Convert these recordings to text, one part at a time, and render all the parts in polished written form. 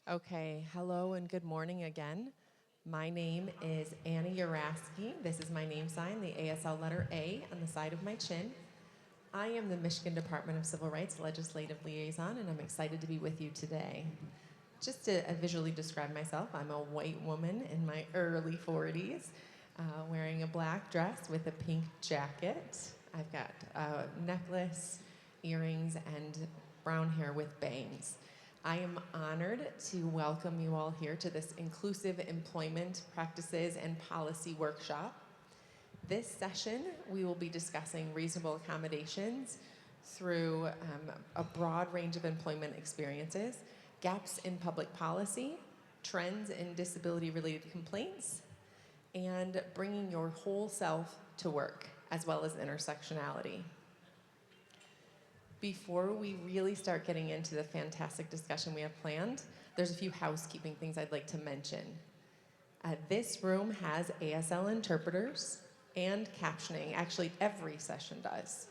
Okay, hello and good morning again. My name is Anna Urasky. This is my name sign, the ASL letter A on the side of my chin. I am the Michigan Department of Civil Rights Legislative Liaison, and I'm excited to be with you today. Just to visually describe myself, I'm a white woman in my early 40s, wearing a black dress with a pink jacket. I've got a necklace, earrings, and brown hair with bangs. I am honored to welcome you all here to this Inclusive Employment Practices and Policy Workshop. This session, we will be discussing reasonable accommodations through a broad range of employment experiences, gaps in public policy, trends in disability-related complaints, and bringing your whole self to work, as well as intersectionality. Before we really start getting into the fantastic discussion we have planned, there's a few housekeeping things I'd like to mention. This room has ASL interpreters and captioning. Actually, every session does.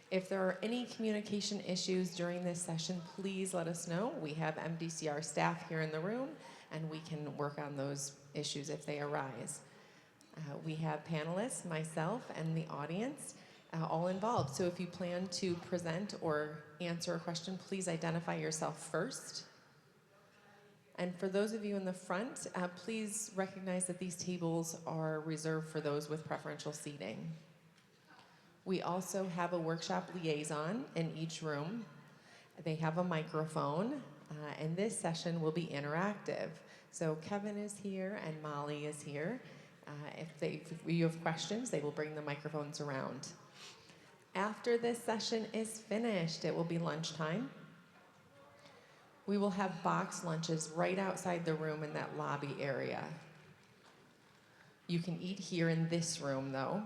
If there are any communication issues during this session, please let us know. We have MDCR staff here in the room, and we can work on those issues if they arise. We have panelists, myself, and the audience all involved. So if you plan to present or answer a question, please identify yourself first. And for those of you in the front, please recognize that these tables are reserved for those with preferential seating. We also have a workshop liaison in each room. They have a microphone, and this session will be interactive. So Kevin is here and Molly is here. If you have questions, they will bring the microphones around. After this session is finished, it will be lunchtime. We will have box lunches right outside the room in that lobby area. You can eat here in this room, though.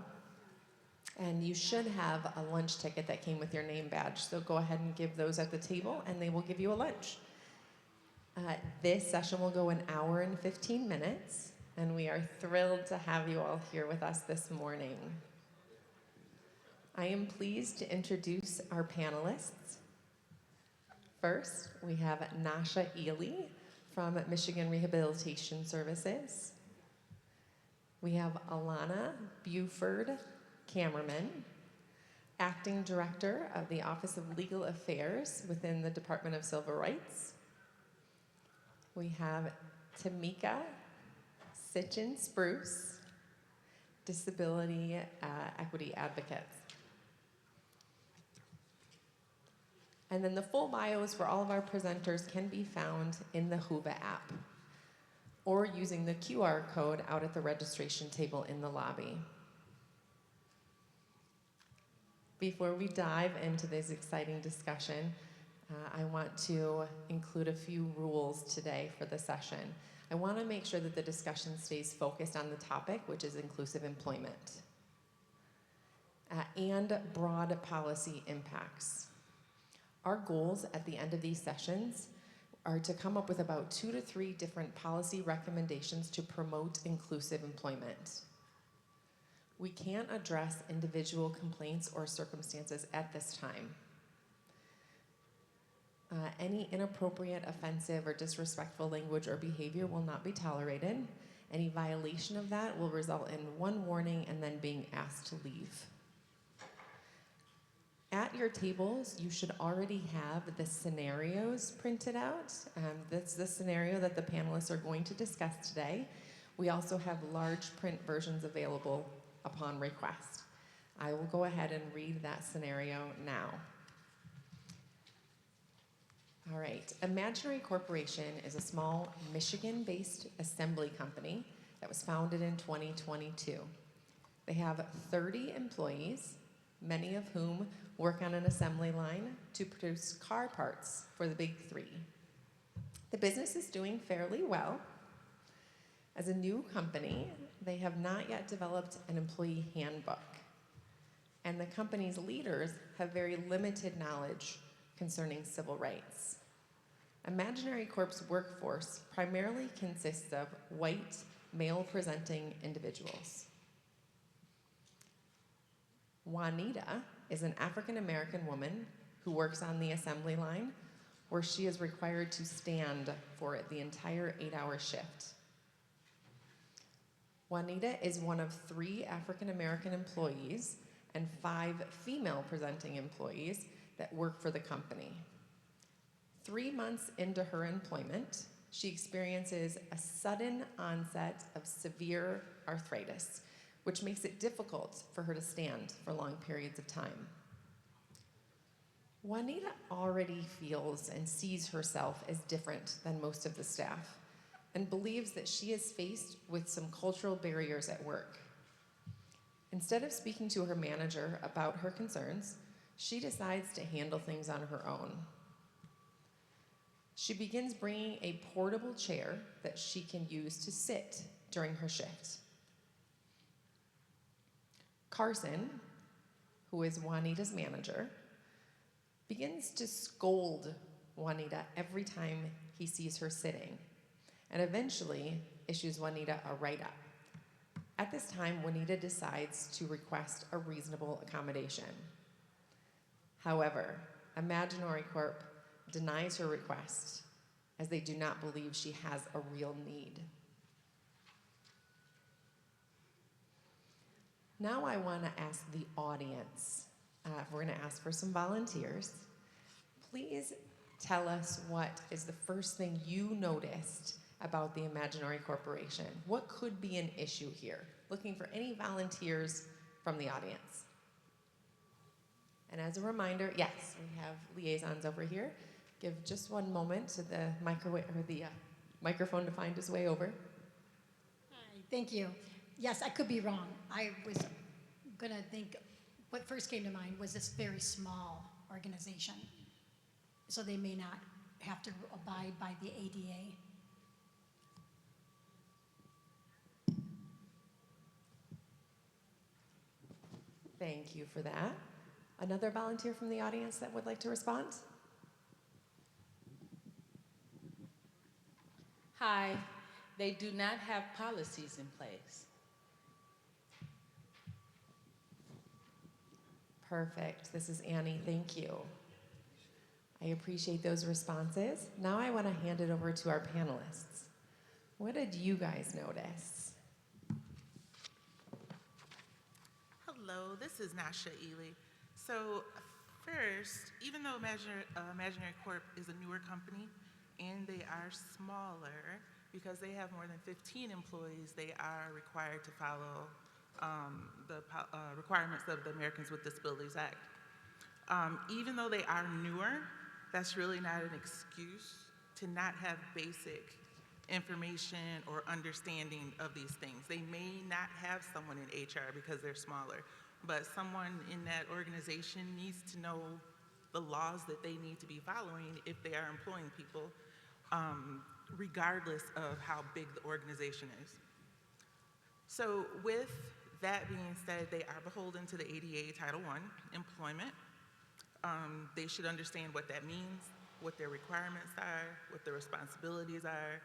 And you should have a lunch ticket that came with your name badge. So go ahead and give those at the table, and they will give you a lunch. This session will go an hour and 15 minutes, and we are thrilled to have you all here with us this morning. I am pleased to introduce our panelists. First, we have Nacsha Ealy from Michigan Rehabilitation Services. We have Alannah Buford-Kamerman, Acting Director of the Office of Legal Affairs within the Department of Civil Rights. We have Tameka, Citchen, Spruce, Disability Equity Advocates. And then the full bios for all of our presenters can be found in the Whova app or using the QR code out at the registration table in the lobby. Before we dive into this exciting discussion, I want to include a few rules today for the session. I want to make sure that the discussion stays focused on the topic, which is inclusive employment, and broad policy impacts. Our goals at the end of these sessions are to come up with about 2 to 3 different policy recommendations to promote inclusive employment. We can't address individual complaints or circumstances at this time. Any inappropriate, offensive, or disrespectful language or behavior will not be tolerated. Any violation of that will result in 1 warning and then being asked to leave. At your tables, you should already have the scenarios printed out. That's the scenario that the panelists are going to discuss today. We also have large print versions available upon request. I will go ahead and read that scenario now. All right, Imaginary Corporation is a small Michigan-based assembly company that was founded in 2022. They have 30 employees, many of whom work on an assembly line to produce car parts for the big 3. The business is doing fairly well. As a new company, they have not yet developed an employee handbook, and the company's leaders have very limited knowledge concerning civil rights. Imaginary Corp's workforce primarily consists of white, male-presenting individuals. Juanita is an African-American woman who works on the assembly line, where she is required to stand for it the entire 8-hour shift. Juanita is one of 3 African American employees and 5 female presenting employees that work for the company. 3 months into her employment, she experiences a sudden onset of severe arthritis, which makes it difficult for her to stand for long periods of time. Juanita already feels and sees herself as different than most of the staff and believes that she is faced with some cultural barriers at work. Instead of speaking to her manager about her concerns, she decides to handle things on her own. She begins bringing a portable chair that she can use to sit during her shift. Carson, who is Juanita's manager, begins to scold Juanita every time he sees her sitting, and eventually issues Juanita a write-up. At this time, Juanita decides to request a reasonable accommodation. However, Imaginary Corp denies her request as they do not believe she has a real need. Now I want to ask the audience. We're going to ask for some volunteers. Please tell us what is the first thing you noticed about the Imaginary Corporation. What could be an issue here? Looking for any volunteers from the audience. And as a reminder, yes, we have liaisons over here. Give just one moment to the microphone to find its way over. Hi, thank you. Yes, I could be wrong. I was going to think, what first came to mind was this very small organization. So they may not have to abide by the ADA. Thank you for that. Another volunteer from the audience that would like to respond? Hi, they do not have policies in place. Perfect. This is Annie. Thank you. I appreciate those responses. Now I want to hand it over to our panelists. What did you guys notice? Hello, this is Nacsha Ealy. So first, even though Imaginary Corp is a newer company and they are smaller, because they have more than 15 employees, they are required to follow the requirements of the Americans with Disabilities Act. Even though they are newer, that's really not an excuse to not have basic information or understanding of these things. They may not have someone in HR because they're smaller, but someone in that organization needs to know the laws that they need to be following if they are employing people, regardless of how big the organization is. So with that being said, they are beholden to the ADA Title I employment. They should understand what that means, what their requirements are, what their responsibilities are,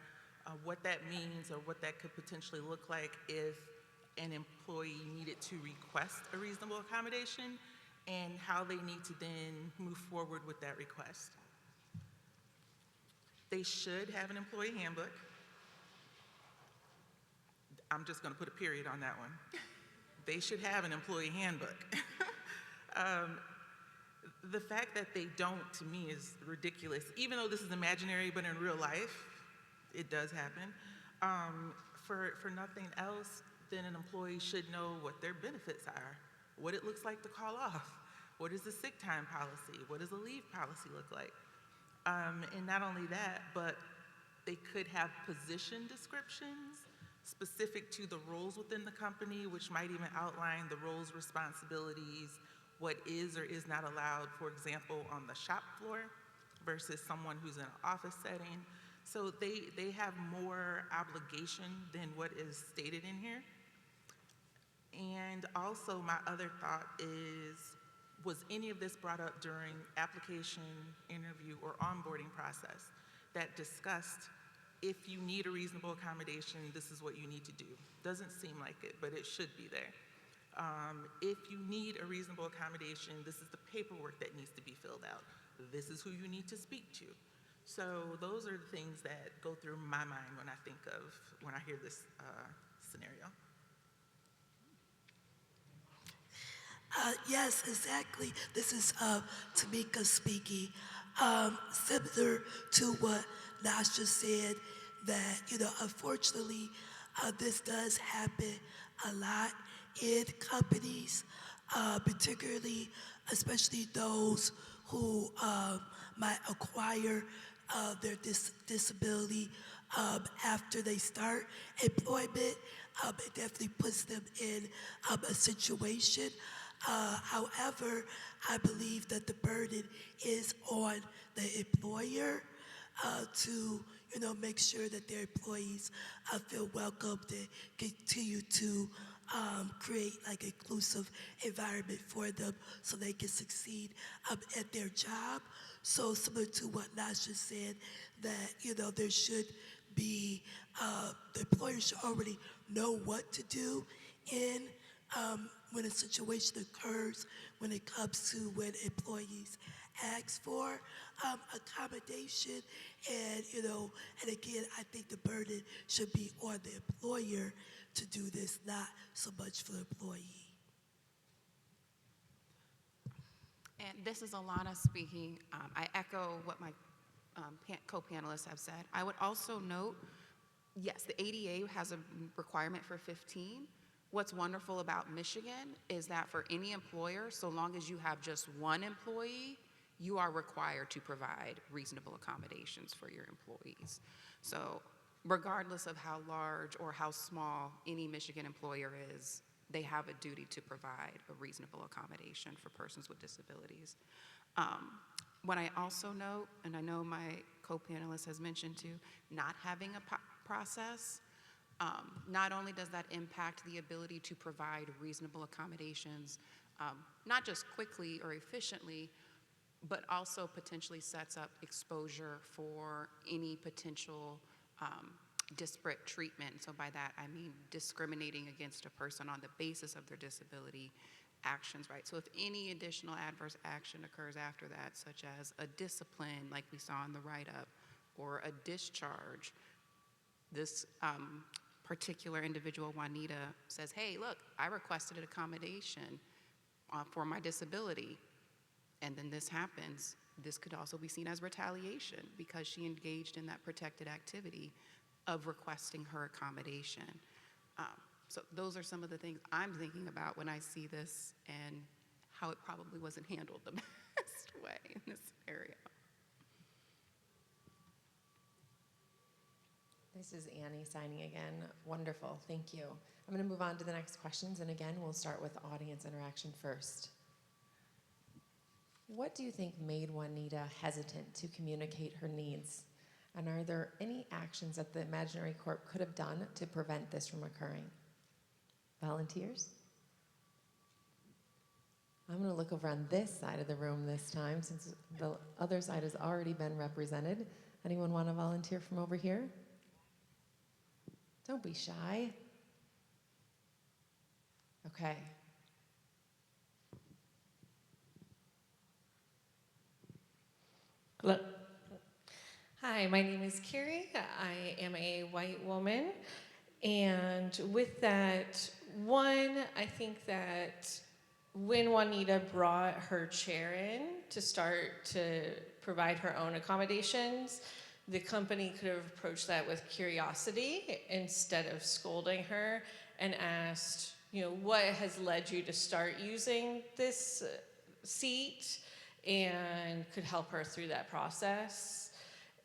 what that means or what that could potentially look like if an employee needed to request a reasonable accommodation, and how they need to then move forward with that request. They should have an employee handbook. I'm just going to put a period on that one. They should have an employee handbook. The fact that they don't, to me, is ridiculous. Even though this is imaginary, but in real life, it does happen. For nothing else, then an employee should know what their benefits are, what it looks like to call off, what is the sick time policy, what does the leave policy look like. And not only that, but they could have position descriptions specific to the roles within the company, which might even outline the roles, responsibilities, what is or is not allowed, for example, on the shop floor versus someone who's in an office setting. So they have more obligation than what is stated in here. And also my other thought is, was any of this brought up during application, interview, or onboarding process that discussed if you need a reasonable accommodation, this is what you need to do? Doesn't seem like it, but it should be there. If you need a reasonable accommodation, this is the paperwork that needs to be filled out. This is who you need to speak to. So those are the things that go through my mind when I hear this scenario. Yes, exactly. This is Tameka speaking. Similar to what Nacsha said, that, unfortunately, this does happen a lot in companies, particularly, especially those who might acquire their disability after they start employment. It definitely puts them in a situation. However, I believe that the burden is on the employer to, make sure that their employees feel welcomed and continue to create like inclusive environment for them so they can succeed at their job. So similar to what Nacsha said, that, there should be, the employer should already know what to do in when a situation occurs when it comes to when employees ask for accommodation. And, and again, I think the burden should be on the employer to do this, not so much for the employee. And this is Alannah speaking. I echo what my co-panelists have said. I would also note, yes, the ADA has a requirement for 15. What's wonderful about Michigan is that for any employer, so long as you have just one employee, you are required to provide reasonable accommodations for your employees. So regardless of how large or how small any Michigan employer is, they have a duty to provide a reasonable accommodation for persons with disabilities. What I also note, and I know my co-panelist has mentioned too, not having a process, not only does that impact the ability to provide reasonable accommodations, not just quickly or efficiently, but also potentially sets up exposure for any potential disparate treatment. So by that, I mean discriminating against a person on the basis of their disability actions, right? So if any additional adverse action occurs after that, such as a discipline like we saw in the write-up, or a discharge, this particular individual, Juanita, says, hey, look, I requested an accommodation for my disability, and then this happens. This could also be seen as retaliation because she engaged in that protected activity of requesting her accommodation. So those are some of the things I'm thinking about when I see this and how it probably wasn't handled the best way in this scenario. This is Annie signing again. Wonderful, thank you. I'm going to move on to the next questions, and again, we'll start with audience interaction first. What do you think made Juanita hesitant to communicate her needs? And are there any actions that the Imaginary Corp could have done to prevent this from occurring? Volunteers? I'm going to look over on this side of the room this time since the other side has already been represented. Anyone want to volunteer from over here? Don't be shy. Okay. Hello. Hi, my name is Carrie. I am a white woman. And with that, one, I think that when Juanita brought her chair in to start to provide her own accommodations, the company could have approached that with curiosity instead of scolding her and asked, what has led you to start using this seat, and could help her through that process.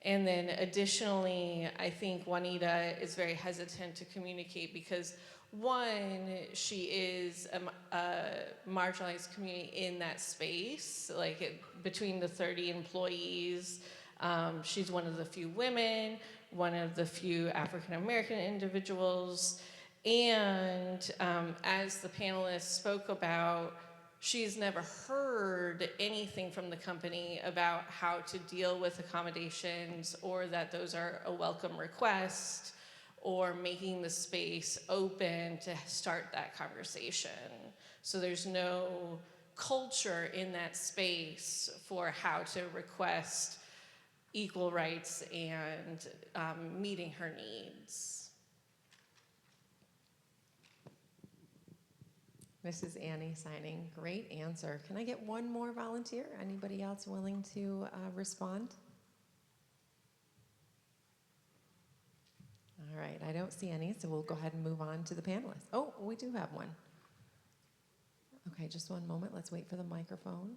And then additionally, I think Juanita is very hesitant to communicate because one, she is a marginalized community in that space, between the 30 employees. She's one of the few women, one of the few African-American individuals. And as the panelists spoke about, she's never heard anything from the company about how to deal with accommodations, or that those are a welcome request, or making the space open to start that conversation. So there's no culture in that space for how to request equal rights and meeting her needs. Mrs. Annie signing, great answer. Can I get one more volunteer? Anybody else willing to respond? All right, I don't see any, so we'll go ahead and move on to the panelists. Oh, we do have one. Okay, just one moment. Let's wait for the microphone.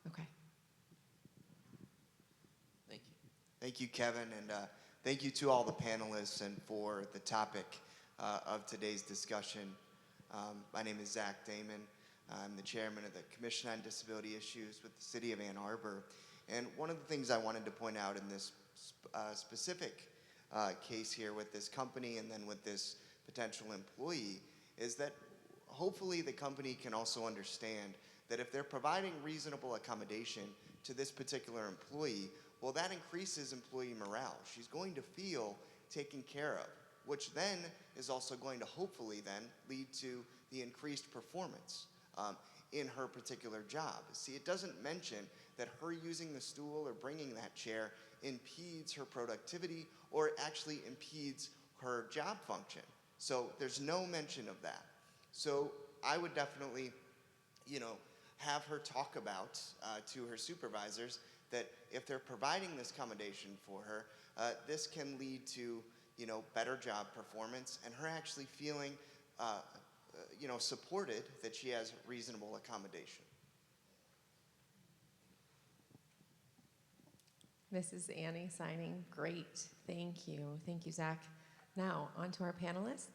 Okay. Thank you. Thank you, Kevin, and thank you to all the panelists and for the topic of today's discussion. My name is Zach Damon. I'm the chairman of the Commission on Disability Issues with the City of Ann Arbor. And one of the things I wanted to point out in this specific case here with this company and then with this potential employee is that hopefully the company can also understand that if they're providing reasonable accommodation to this particular employee, well, that increases employee morale. She's going to feel taken care of, which then is also going to hopefully then lead to the increased performance in her particular job. See, it doesn't mention that her using the stool or bringing that chair impedes her productivity or actually impedes her job function. So there's no mention of that. So I would definitely, have her talk about to her supervisors that if they're providing this accommodation for her, this can lead to, better job performance and her actually feeling, supported that she has reasonable accommodation. Mrs. Annie signing, great. Thank you. Thank you, Zach. Now, on to our panelists.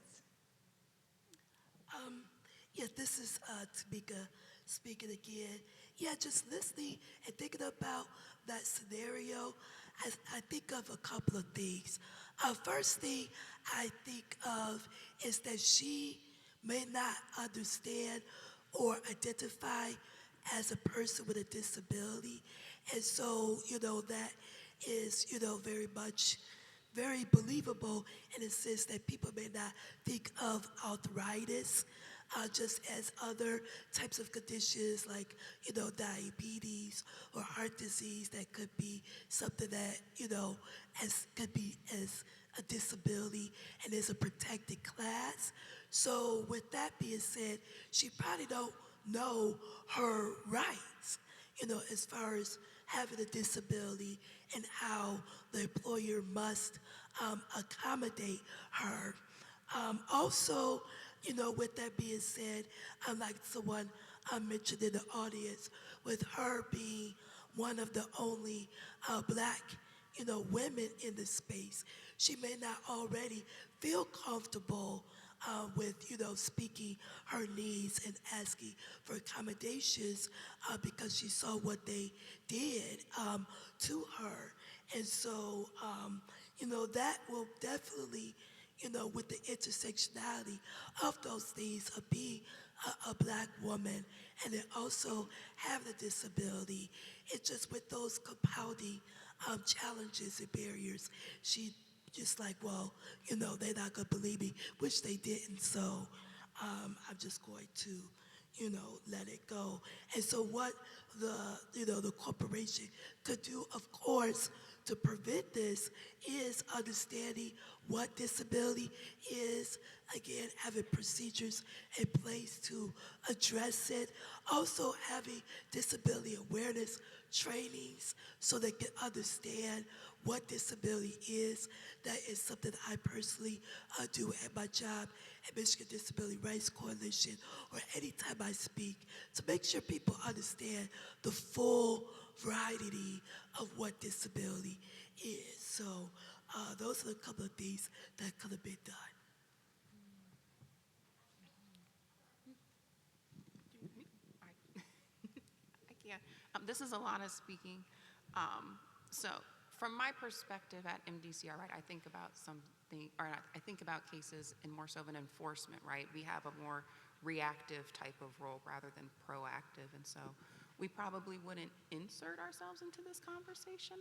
Yeah, this is Tameka speaking again. Yeah, just listening and thinking about that scenario, I think of a couple of things. First thing I think of is that she may not understand or identify as a person with a disability. And so, that is, very believable in the sense that people may not think of arthritis just as other types of conditions like, diabetes or heart disease that could be something that, could be as a disability and is a protected class. So with that being said, she probably don't know her rights, as far as having a disability and how the employer must accommodate her. Also, with that being said, like someone mentioned in the audience, with her being one of the only black, women in the space, she may not already feel comfortable with, speaking her needs and asking for accommodations because she saw what they did to her. And so, that will definitely, with the intersectionality of those things of being a black woman and then also having a disability, it's just with those compounding challenges and barriers, she just like, well, they're not gonna believe me, which they didn't, so I'm just going to, let it go. And so what the corporation could do, of course, to prevent this is understanding what disability is, again, having procedures in place to address it, also having disability awareness trainings so they can understand what disability is. That is something I personally do at my job at Michigan Disability Rights Coalition or anytime I speak to make sure people understand the full variety of what disability is. So those are a couple of things that could have been done. I can't. This is Alannah speaking. So from my perspective at MDCR, right, I think about I think about cases in more so of an enforcement, right? We have a more reactive type of role rather than proactive, and so we probably wouldn't insert ourselves into this conversation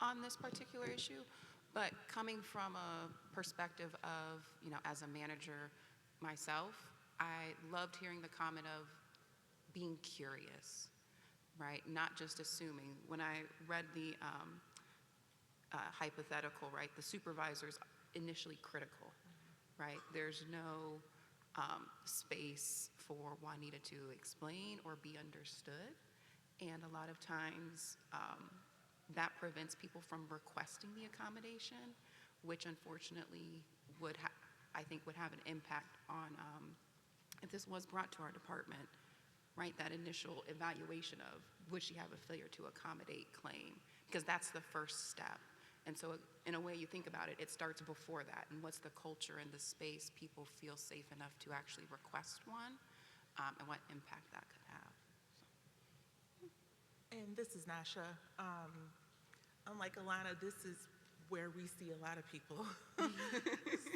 on this particular issue. But coming from a perspective of, as a manager myself, I loved hearing the comment of being curious, right? Not just assuming. When I read the hypothetical, right? The supervisor's initially critical, right? There's no space for Juanita to explain or be understood. And a lot of times that prevents people from requesting the accommodation, which unfortunately I think would have an impact on, if this was brought to our department, right, that initial evaluation of would she have a failure to accommodate claim, because that's the first step. And so in a way you think about it, it starts before that, and what's the culture and the space people feel safe enough to actually request one, and what impact that could have. And this is Nacsha. Unlike Alannah, this is where we see a lot of people.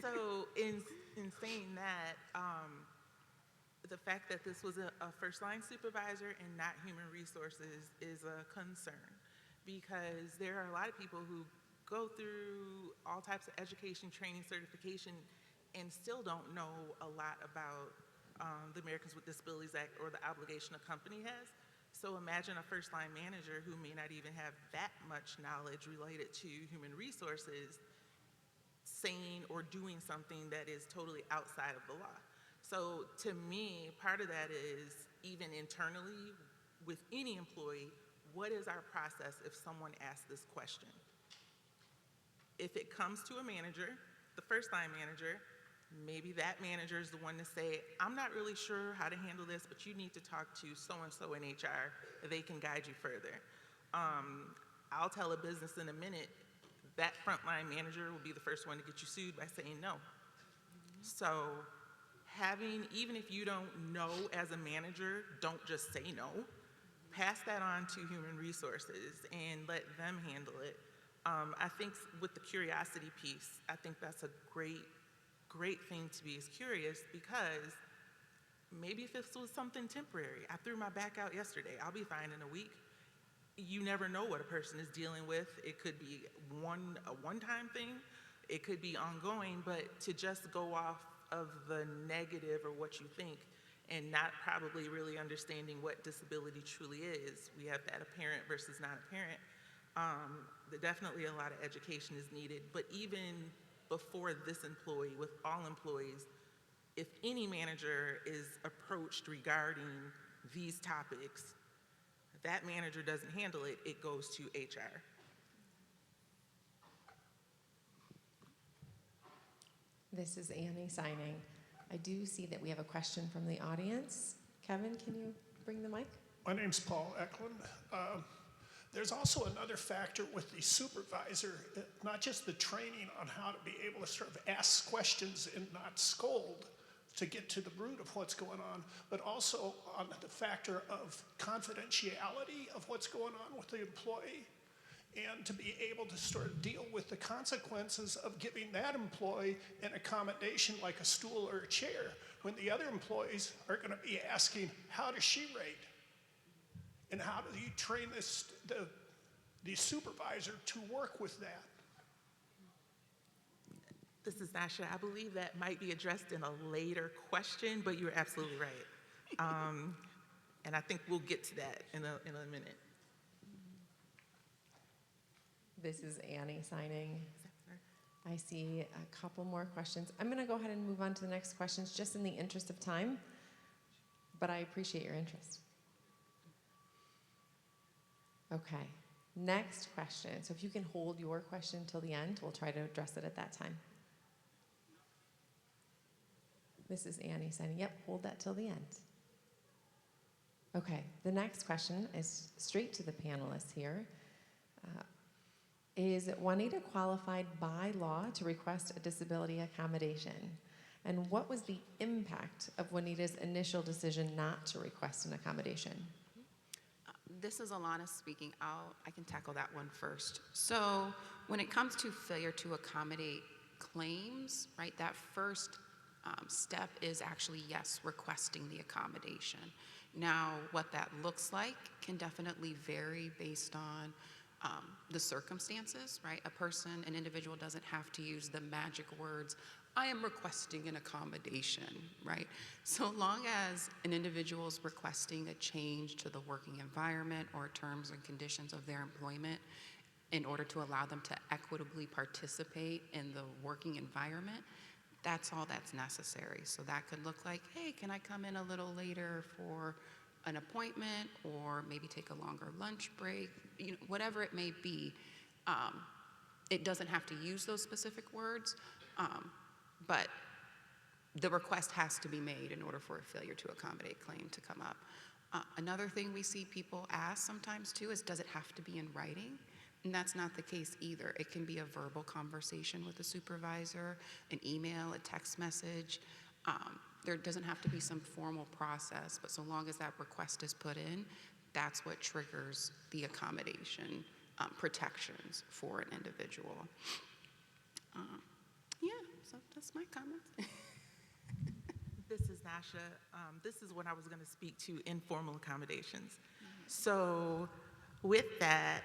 So in saying that, the fact that this was a first-line supervisor and not human resources is a concern, because there are a lot of people who go through all types of education, training, certification, and still don't know a lot about the Americans with Disabilities Act or the obligation a company has. So imagine a first-line manager who may not even have that much knowledge related to human resources saying or doing something that is totally outside of the law. So to me, part of that is, even internally with any employee, what is our process if someone asks this question? If it comes to a manager, the first-line manager, maybe that manager is the one to say, I'm not really sure how to handle this, but you need to talk to so-and-so in HR. They can guide you further. I'll tell a business in a minute, that frontline manager will be the first one to get you sued by saying no. So even if you don't know as a manager, don't just say no. Pass that on to human resources and let them handle it. I think with the curiosity piece, I think that's a great thing to be as curious, because maybe if this was something temporary, I threw my back out yesterday, I'll be fine in a week. You never know what a person is dealing with. It could be a one-time thing, it could be ongoing, but to just go off of the negative or what you think and not probably really understanding what disability truly is. We have that apparent versus not apparent. Definitely a lot of education is needed, but even before this employee, with all employees, if any manager is approached regarding these topics, that manager doesn't handle it, it goes to HR. This is Annie signing. I do see that we have a question from the audience. Kevin, can you bring the mic? My name's Paul Eklund. There's also another factor with the supervisor, not just the training on how to be able to sort of ask questions and not scold to get to the root of what's going on, but also on the factor of confidentiality of what's going on with the employee, and to be able to sort of deal with the consequences of giving that employee an accommodation like a stool or a chair, when the other employees are going to be asking, how does she rate? And how do you train the supervisor to work with that? This is Nacsha. I believe that might be addressed in a later question, but you're absolutely right. And I think we'll get to that in a minute. This is Annie signing. I see a couple more questions. I'm going to go ahead and move on to the next questions just in the interest of time, but I appreciate your interest. Okay, next question. So if you can hold your question till the end, we'll try to address it at that time. This is Annie saying, yep, hold that till the end. Okay, the next question is straight to the panelists here. Is Juanita qualified by law to request a disability accommodation? And what was the impact of Juanita's initial decision not to request an accommodation? This is Alannah speaking. I can tackle that one first. So when it comes to failure to accommodate claims, right, that first step is actually, yes, requesting the accommodation. Now, what that looks like can definitely vary based on the circumstances, right? An individual doesn't have to use the magic words, I am requesting an accommodation, right? So long as an individual is requesting a change to the working environment or terms and conditions of their employment, in order to allow them to equitably participate in the working environment, that's all that's necessary. So that could look like, hey, can I come in a little later for an appointment, or maybe take a longer lunch break, whatever it may be. It doesn't have to use those specific words, but the request has to be made in order for a failure to accommodate claim to come up. Another thing we see people ask sometimes too is, does it have to be in writing? And that's not the case either. It can be a verbal conversation with a supervisor, an email, a text message. There doesn't have to be some formal process, but so long as that request is put in, that's what triggers the accommodation protections for an individual. Yeah, so that's my comments. This is Nacsha. This is what I was going to speak to, informal accommodations. So with that,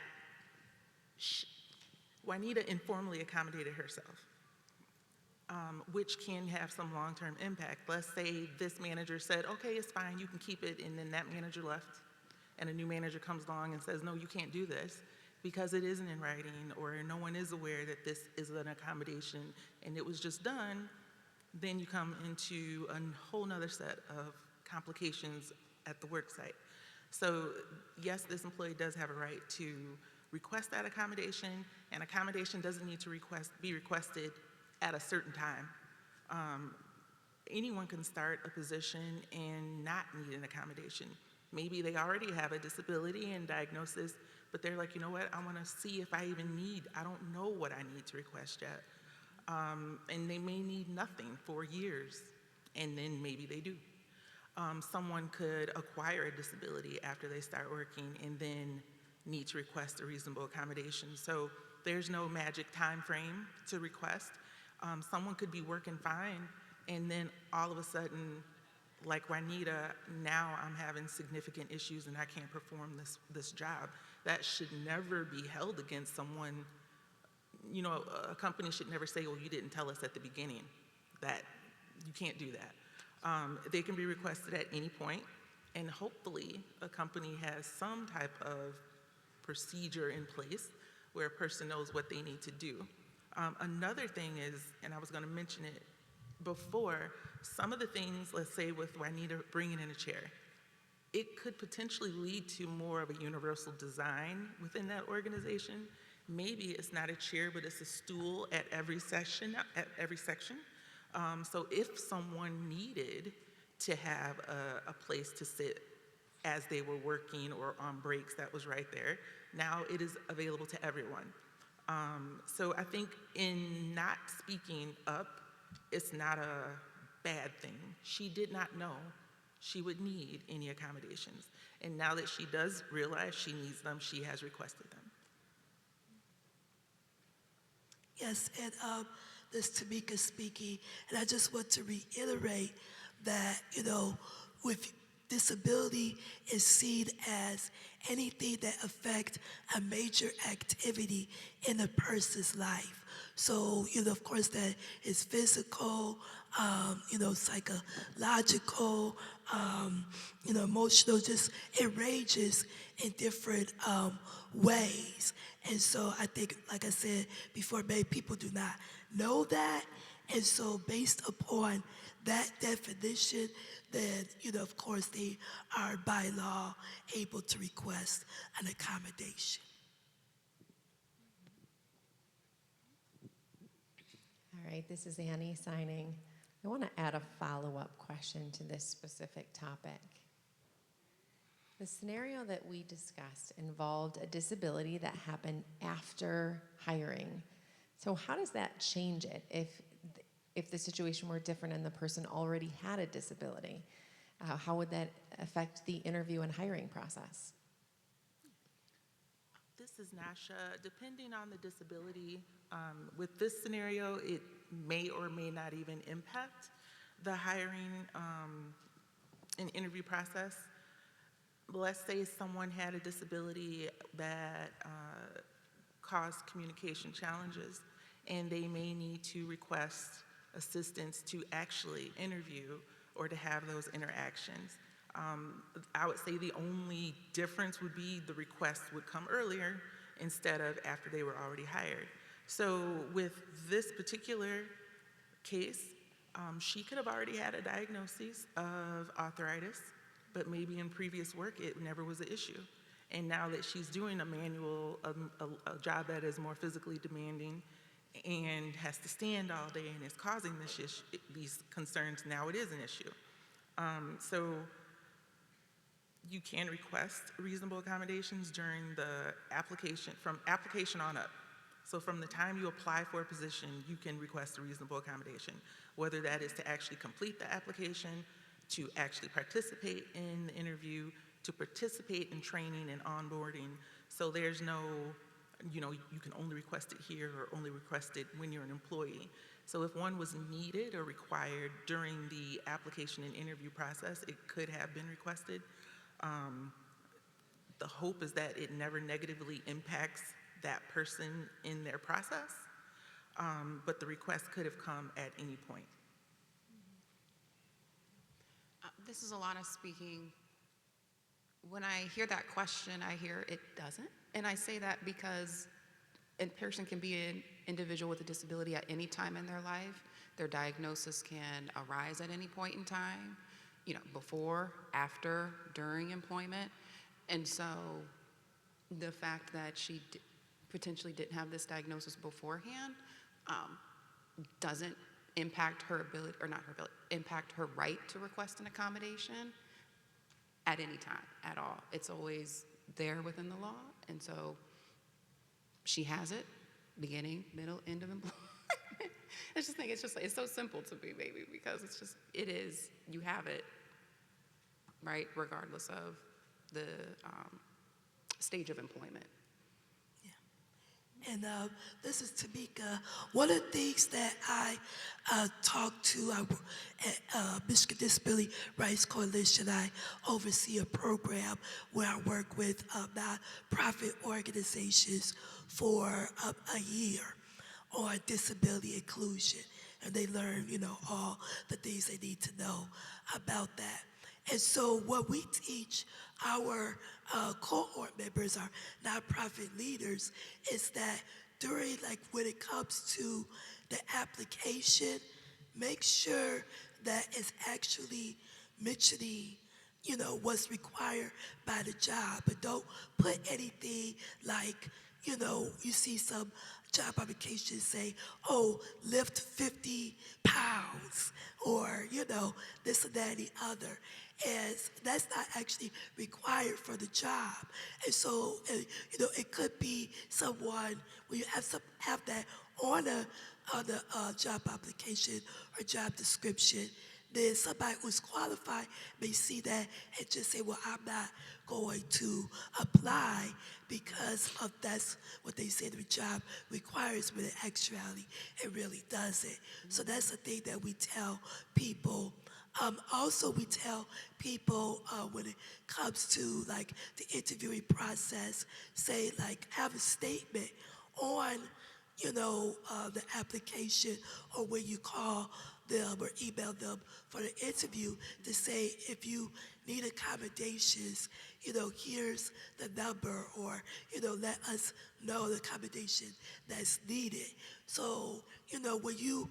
Juanita informally accommodated herself, which can have some long-term impact. Let's say this manager said, okay, it's fine, you can keep it, and then that manager left, and a new manager comes along and says, no, you can't do this, because it isn't in writing, or no one is aware that this is an accommodation, and it was just done. Then you come into a whole nother set of complications at the work site. So yes, this employee does have a right to request that accommodation, and accommodation doesn't need to be requested at a certain time. Anyone can start a position and not need an accommodation. Maybe they already have a disability and diagnosis, but they're like, you know what, I want to see if I even need, I don't know what I need to request yet. And they may need nothing for years, and then maybe they do. Someone could acquire a disability after they start working and then need to request a reasonable accommodation. So there's no magic time frame to request. Someone could be working fine, and then all of a sudden, like Juanita, now I'm having significant issues and I can't perform this job. That should never be held against someone. You know, a company should never say, well, you didn't tell us at the beginning. That you can't do that. They can be requested at any point, and hopefully a company has some type of procedure in place where a person knows what they need to do. Another thing is, and I was going to mention it before, some of the things, let's say with Juanita bringing in a chair, it could potentially lead to more of a universal design within that organization. Maybe it's not a chair, but it's a stool at every section. So if someone needed to have a place to sit as they were working or on breaks, that was right there. Now it is available to everyone. So I think in not speaking up, it's not a bad thing. She did not know she would need any accommodations. And now that she does realize she needs them, she has requested them. Yes, and this is Tameka speaking, and I just want to reiterate that, with disability is seen as anything that affects a major activity in a person's life. So, of course, that is physical, psychological, emotional, just it ranges in different ways. And so I think, like I said before, many people do not know that. And so based upon that definition, then, of course, they are by law able to request an accommodation. All right, this is Annie signing. I want to add a follow-up question to this specific topic. The scenario that we discussed involved a disability that happened after hiring. So how does that change it if the situation were different and the person already had a disability? How would that affect the interview and hiring process? This is Nacsha. Depending on the disability, with this scenario, it may or may not even impact the hiring and interview process. Let's say someone had a disability that caused communication challenges, and they may need to request assistance to actually interview or to have those interactions. I would say the only difference would be the request would come earlier, instead of after they were already hired. So with this particular case, she could have already had a diagnosis of arthritis, but maybe in previous work it never was an issue. And now that she's doing a manual, a job that is more physically demanding and has to stand all day and is causing these concerns, now it is an issue. So you can request reasonable accommodations during the application, from application on up. So from the time you apply for a position, you can request a reasonable accommodation, whether that is to actually complete the application, to actually participate in the interview, to participate in training and onboarding. So there's no, you can only request it here or only request it when you're an employee. So if one was needed or required during the application and interview process, it could have been requested. The hope is that it never negatively impacts that person in their process, but the request could have come at any point. This is Alannah speaking. When I hear that question, I hear it doesn't. And I say that because a person can be an individual with a disability at any time in their life. Their diagnosis can arise at any point in time, before, after, during employment. And so the fact that she potentially didn't have this diagnosis beforehand doesn't impact her ability, or not her ability, impact her right to request an accommodation at any time at all. It's always there within the law, and so she has it, beginning, middle, end of employment. It's so simple to me, maybe, because it is, you have it, right, regardless of the stage of employment. And this is Tameka. One of the things that I talked to at Michigan Disability Rights Coalition, I oversee a program where I work with nonprofit organizations for a year on disability inclusion. And they learn, all the things they need to know about that. And so what we teach our cohort members, our nonprofit leaders, is that during, when it comes to the application, make sure that it's actually mentioning, what's required by the job. But don't put anything like, you see some job applications say, lift 50 pounds, or, this and that and the other. And that's not actually required for the job. And so, it could be someone, when you have that on the job application or job description, then somebody who's qualified may see that and just say, well, I'm not going to apply because of that's what they say the job requires, but in actuality, it really doesn't. So that's the thing that we tell people. Also, we tell people when it comes to the interviewing process, say have a statement on the application, or when you call them or email them for the interview, to say if you need accommodations, here's the number, or let us know the accommodation that's needed. So when you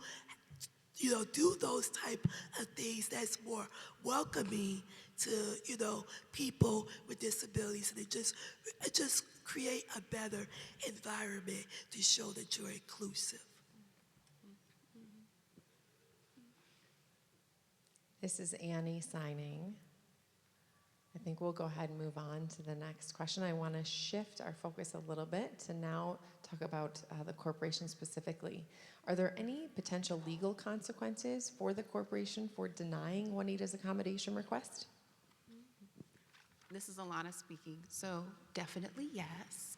do those type of things, that's more welcoming to, people with disabilities, and it just create a better environment to show that you're inclusive. This is Annie signing. I think we'll go ahead and move on to the next question. I want to shift our focus a little bit to now talk about the corporation specifically. Are there any potential legal consequences for the corporation for denying Juanita's accommodation request? This is Alannah speaking. So definitely yes,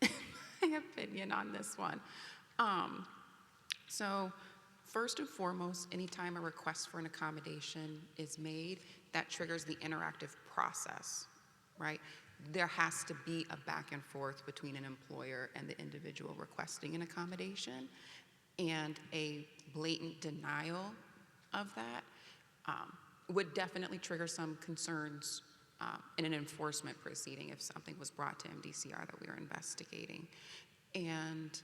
my opinion on this one. So first and foremost, anytime a request for an accommodation is made, that triggers the interactive process, right? There has to be a back and forth between an employer and the individual requesting an accommodation, and a blatant denial of that would definitely trigger some concerns in an enforcement proceeding if something was brought to MDCR that we were investigating. And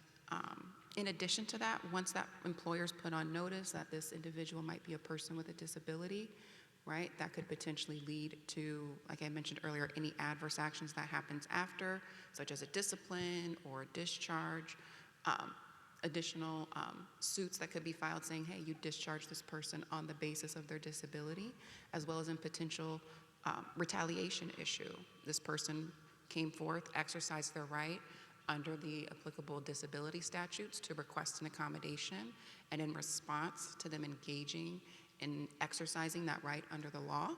in addition to that, once that employer's put on notice that this individual might be a person with a disability, right, that could potentially lead to, like I mentioned earlier, any adverse actions that happens after, such as a discipline or a discharge, additional suits that could be filed saying, hey, you discharged this person on the basis of their disability, as well as in potential retaliation issue. This person came forth, exercised their right under the applicable disability statutes to request an accommodation, and in response to them engaging in exercising that right under the law,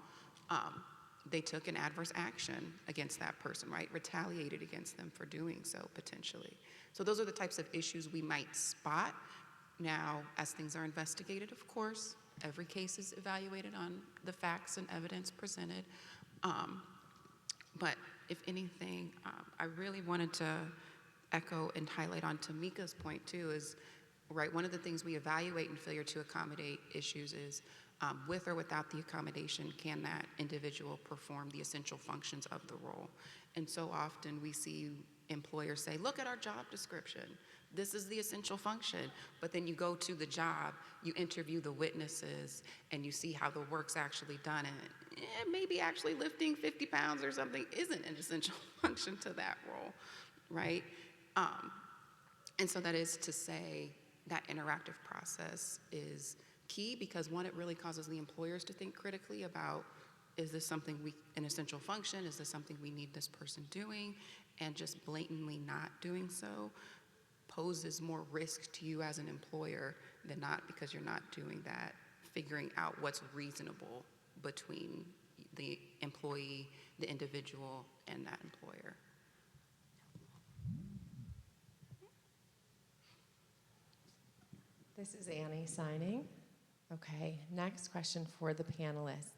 they took an adverse action against that person, right? Retaliated against them for doing so, potentially. So those are the types of issues we might spot. Now, as things are investigated, of course, every case is evaluated on the facts and evidence presented. But if anything, I really wanted to echo and highlight on Tameka's point too is, right, one of the things we evaluate in failure to accommodate issues is with or without the accommodation, can that individual perform the essential functions of the role? And so often we see employers say, look at our job description. This is the essential function. But then you go to the job, you interview the witnesses, and you see how the work's actually done. And maybe actually lifting 50 pounds or something isn't an essential function to that role, right? And so that is to say that interactive process is key because, one, it really causes the employers to think critically about, is this something an essential function? Is this something we need this person doing? And just blatantly not doing so poses more risk to you as an employer than not, because you're not doing that, figuring out what's reasonable between the employee, the individual, and that employer. This is Annie signing. Okay, next question for the panelists.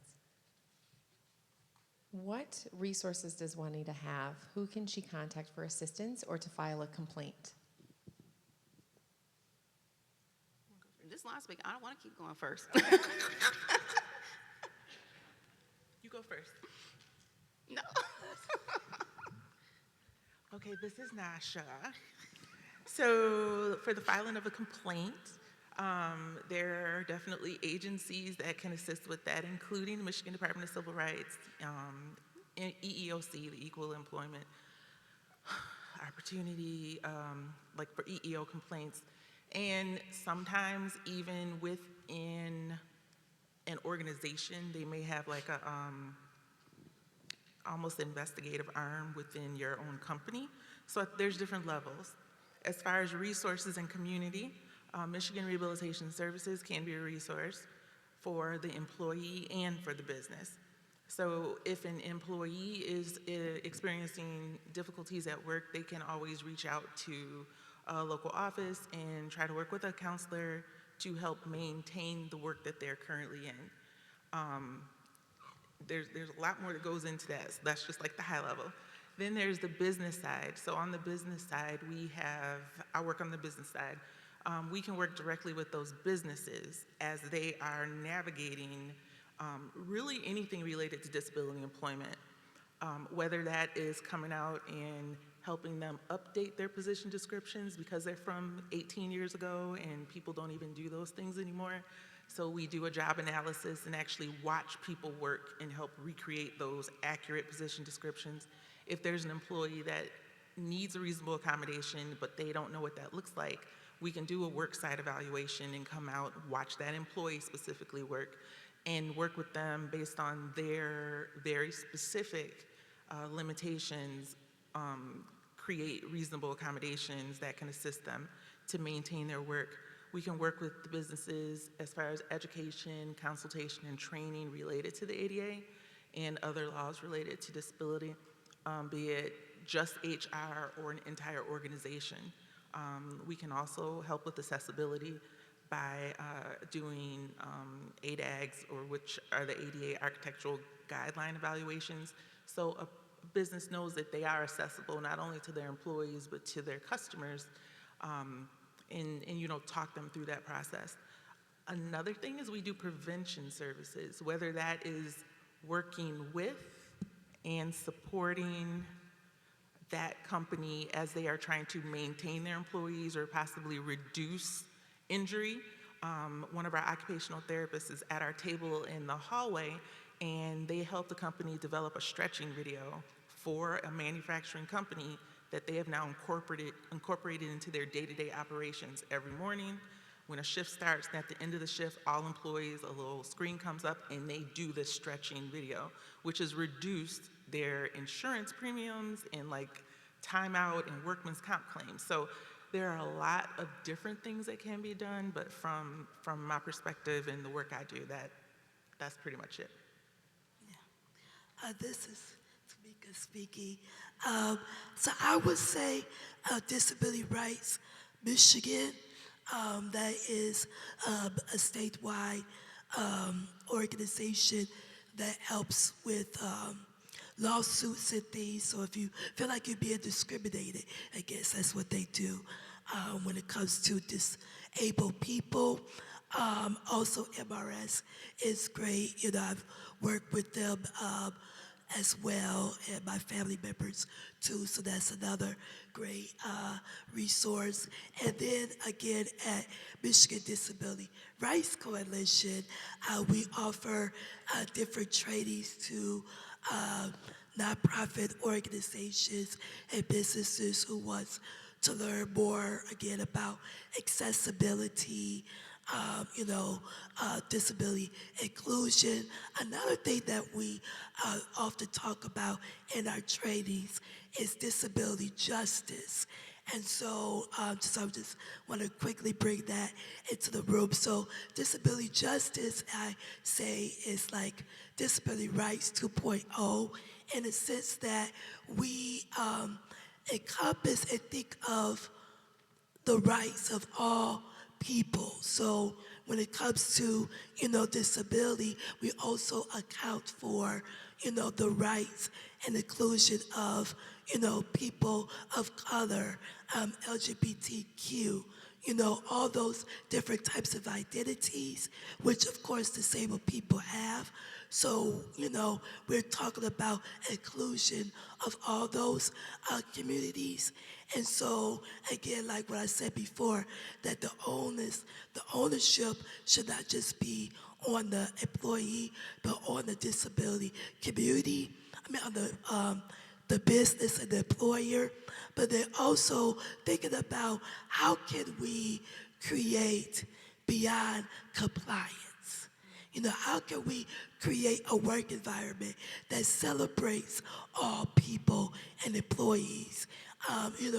What resources does Juanita have? Who can she contact for assistance or to file a complaint? This last week, I don't want to keep going first. You go first. No. Okay, this is Nacsha. So for the filing of a complaint, there are definitely agencies that can assist with that, including the Michigan Department of Civil Rights, and EEOC, the Equal Employment Opportunity, like for EEO complaints. And sometimes even within an organization, they may have like a almost investigative arm within your own company. So there's different levels. As far as resources and community, Michigan Rehabilitation Services can be a resource for the employee and for the business. So if an employee is experiencing difficulties at work, they can always reach out to a local office and try to work with a counselor to help maintain the work that they're currently in. There's a lot more that goes into that. So that's just like the high level. Then there's the business side. So on the business side, I work on the business side. We can work directly with those businesses as they are navigating really anything related to disability employment, whether that is coming out and helping them update their position descriptions because they're from 18 years ago and people don't even do those things anymore. So we do a job analysis and actually watch people work and help recreate those accurate position descriptions. If there's an employee that needs a reasonable accommodation but they don't know what that looks like, we can do a work site evaluation and come out, watch that employee specifically work, and work with them based on their very specific limitations, create reasonable accommodations that can assist them to maintain their work. We can work with the businesses as far as education, consultation, and training related to the ADA and other laws related to disability, be it just HR or an entire organization. We can also help with accessibility by doing ADAGs, or which are the ADA architectural guideline evaluations. So a business knows that they are accessible not only to their employees but to their customers, and talk them through that process. Another thing is we do prevention services, whether that is working with and supporting that company as they are trying to maintain their employees or possibly reduce injury. One of our occupational therapists is at our table in the hallway, and they helped the company develop a stretching video for a manufacturing company that they have now incorporated into their day-to-day operations every morning. When a shift starts, and at the end of the shift, all employees, a little screen comes up and they do this stretching video, which has reduced their insurance premiums and like timeout and workman's comp claims. So there are a lot of different things that can be done, but from my perspective and the work I do, that's pretty much it. This is Tameka speaking. So I would say Disability Rights Michigan, that is a statewide organization that helps with lawsuits and things. So if you feel like you're being discriminated, I guess that's what they do when it comes to disabled people. Also, MRS is great. You know, I've worked with them as well, and my family members too, so that's another great resource. And then again, at Michigan Disability Rights Coalition, we offer different trainings to nonprofit organizations and businesses who want to learn more, again, about accessibility, disability inclusion. Another thing that we often talk about in our trainings is disability justice. And so I just want to quickly bring that into the room. So disability justice, I say, is like disability rights 2.0 in the sense that we encompass and think of the rights of all people. So when it comes to, disability, we also account for, the rights and inclusion of, people of color, LGBTQ, all those different types of identities, which of course disabled people have. So, we're talking about inclusion of all those communities. And so, again, like what I said before, that the ownership should not just be on the employee, but on the disability community. On the business and the employer, but they're also thinking about how can we create beyond compliance. How can we create a work environment that celebrates all people and employees?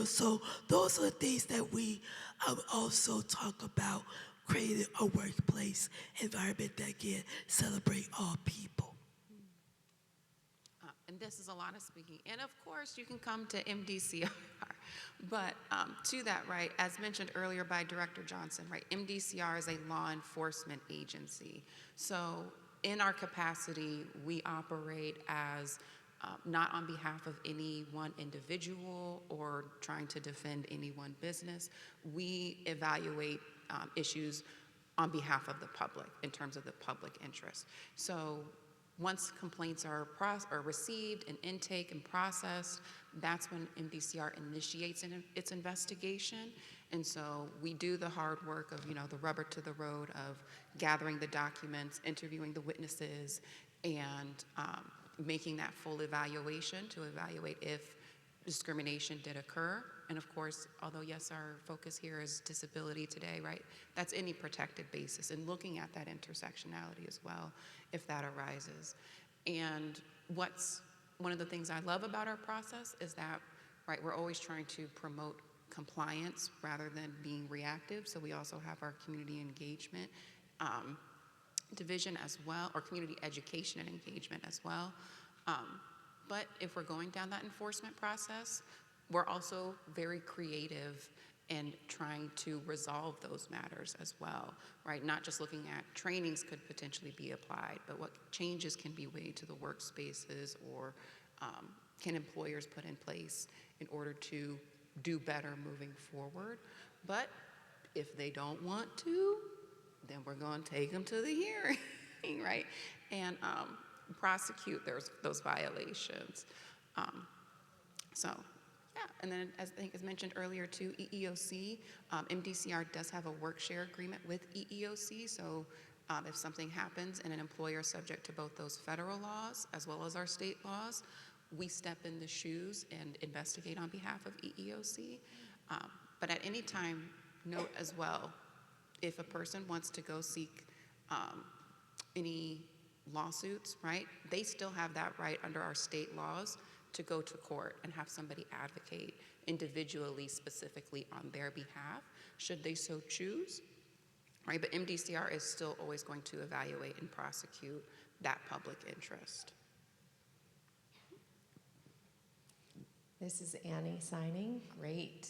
So those are the things that we also talk about, creating a workplace environment that can celebrate all people. And this is Alannah speaking. And of course, you can come to MDCR. But to that, right, as mentioned earlier by Director Johnson, right, MDCR is a law enforcement agency. So in our capacity, we operate as not on behalf of any one individual or trying to defend any one business. We evaluate issues on behalf of the public in terms of the public interest. So once complaints are received and intake and processed, that's when MDCR initiates its investigation. And so we do the hard work of, the rubber to the road of gathering the documents, interviewing the witnesses, and making that full evaluation to evaluate if discrimination did occur. And of course, although yes, our focus here is disability today, right? That's any protected basis and looking at that intersectionality as well, if that arises. And what's one of the things I love about our process is that, right, we're always trying to promote compliance rather than being reactive. So we also have our community engagement division as well, or community education and engagement as well. But if we're going down that enforcement process, we're also very creative in trying to resolve those matters as well, right? Not just looking at trainings could potentially be applied, but what changes can be made to the workspaces or can employers put in place in order to do better moving forward. But if they don't want to, then we're going to take them to the hearing, right? And prosecute those violations. So Yeah, and then as I think as mentioned earlier too, EEOC, MDCR does have a work share agreement with EEOC, so if something happens and an employer is subject to both those federal laws as well as our state laws, we step in the shoes and investigate on behalf of EEOC. But at any time, note as well, if a person wants to go seek any lawsuits, right, they still have that right under our state laws to go to court and have somebody advocate individually, specifically on their behalf, should they so choose, right? But MDCR is still always going to evaluate and prosecute that public interest. This is Annie signing. Great.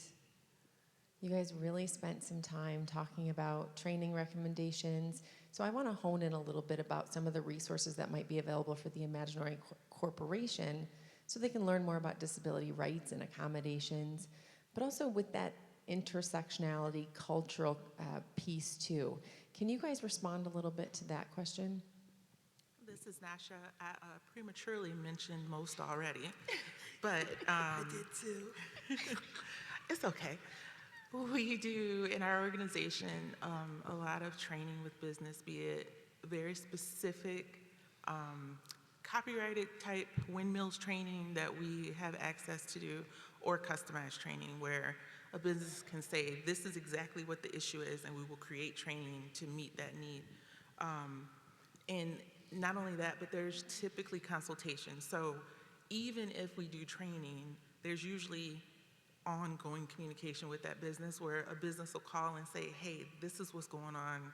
You guys really spent some time talking about training recommendations. So I want to hone in a little bit about some of the resources that might be available for the Imaginary Corporation so they can learn more about disability rights and accommodations, but also with that intersectionality cultural piece too. Can you guys respond a little bit to that question? This is Nacsha. I prematurely mentioned most already, but I did too. it's okay. We do in our organization a lot of training with business, be it very specific copyrighted type windmills training that we have access to do, or customized training where a business can say, this is exactly what the issue is, and we will create training to meet that need. And not only that, but there's typically consultation. So even if we do training, there's usually ongoing communication with that business where a business will call and say, hey, this is what's going on.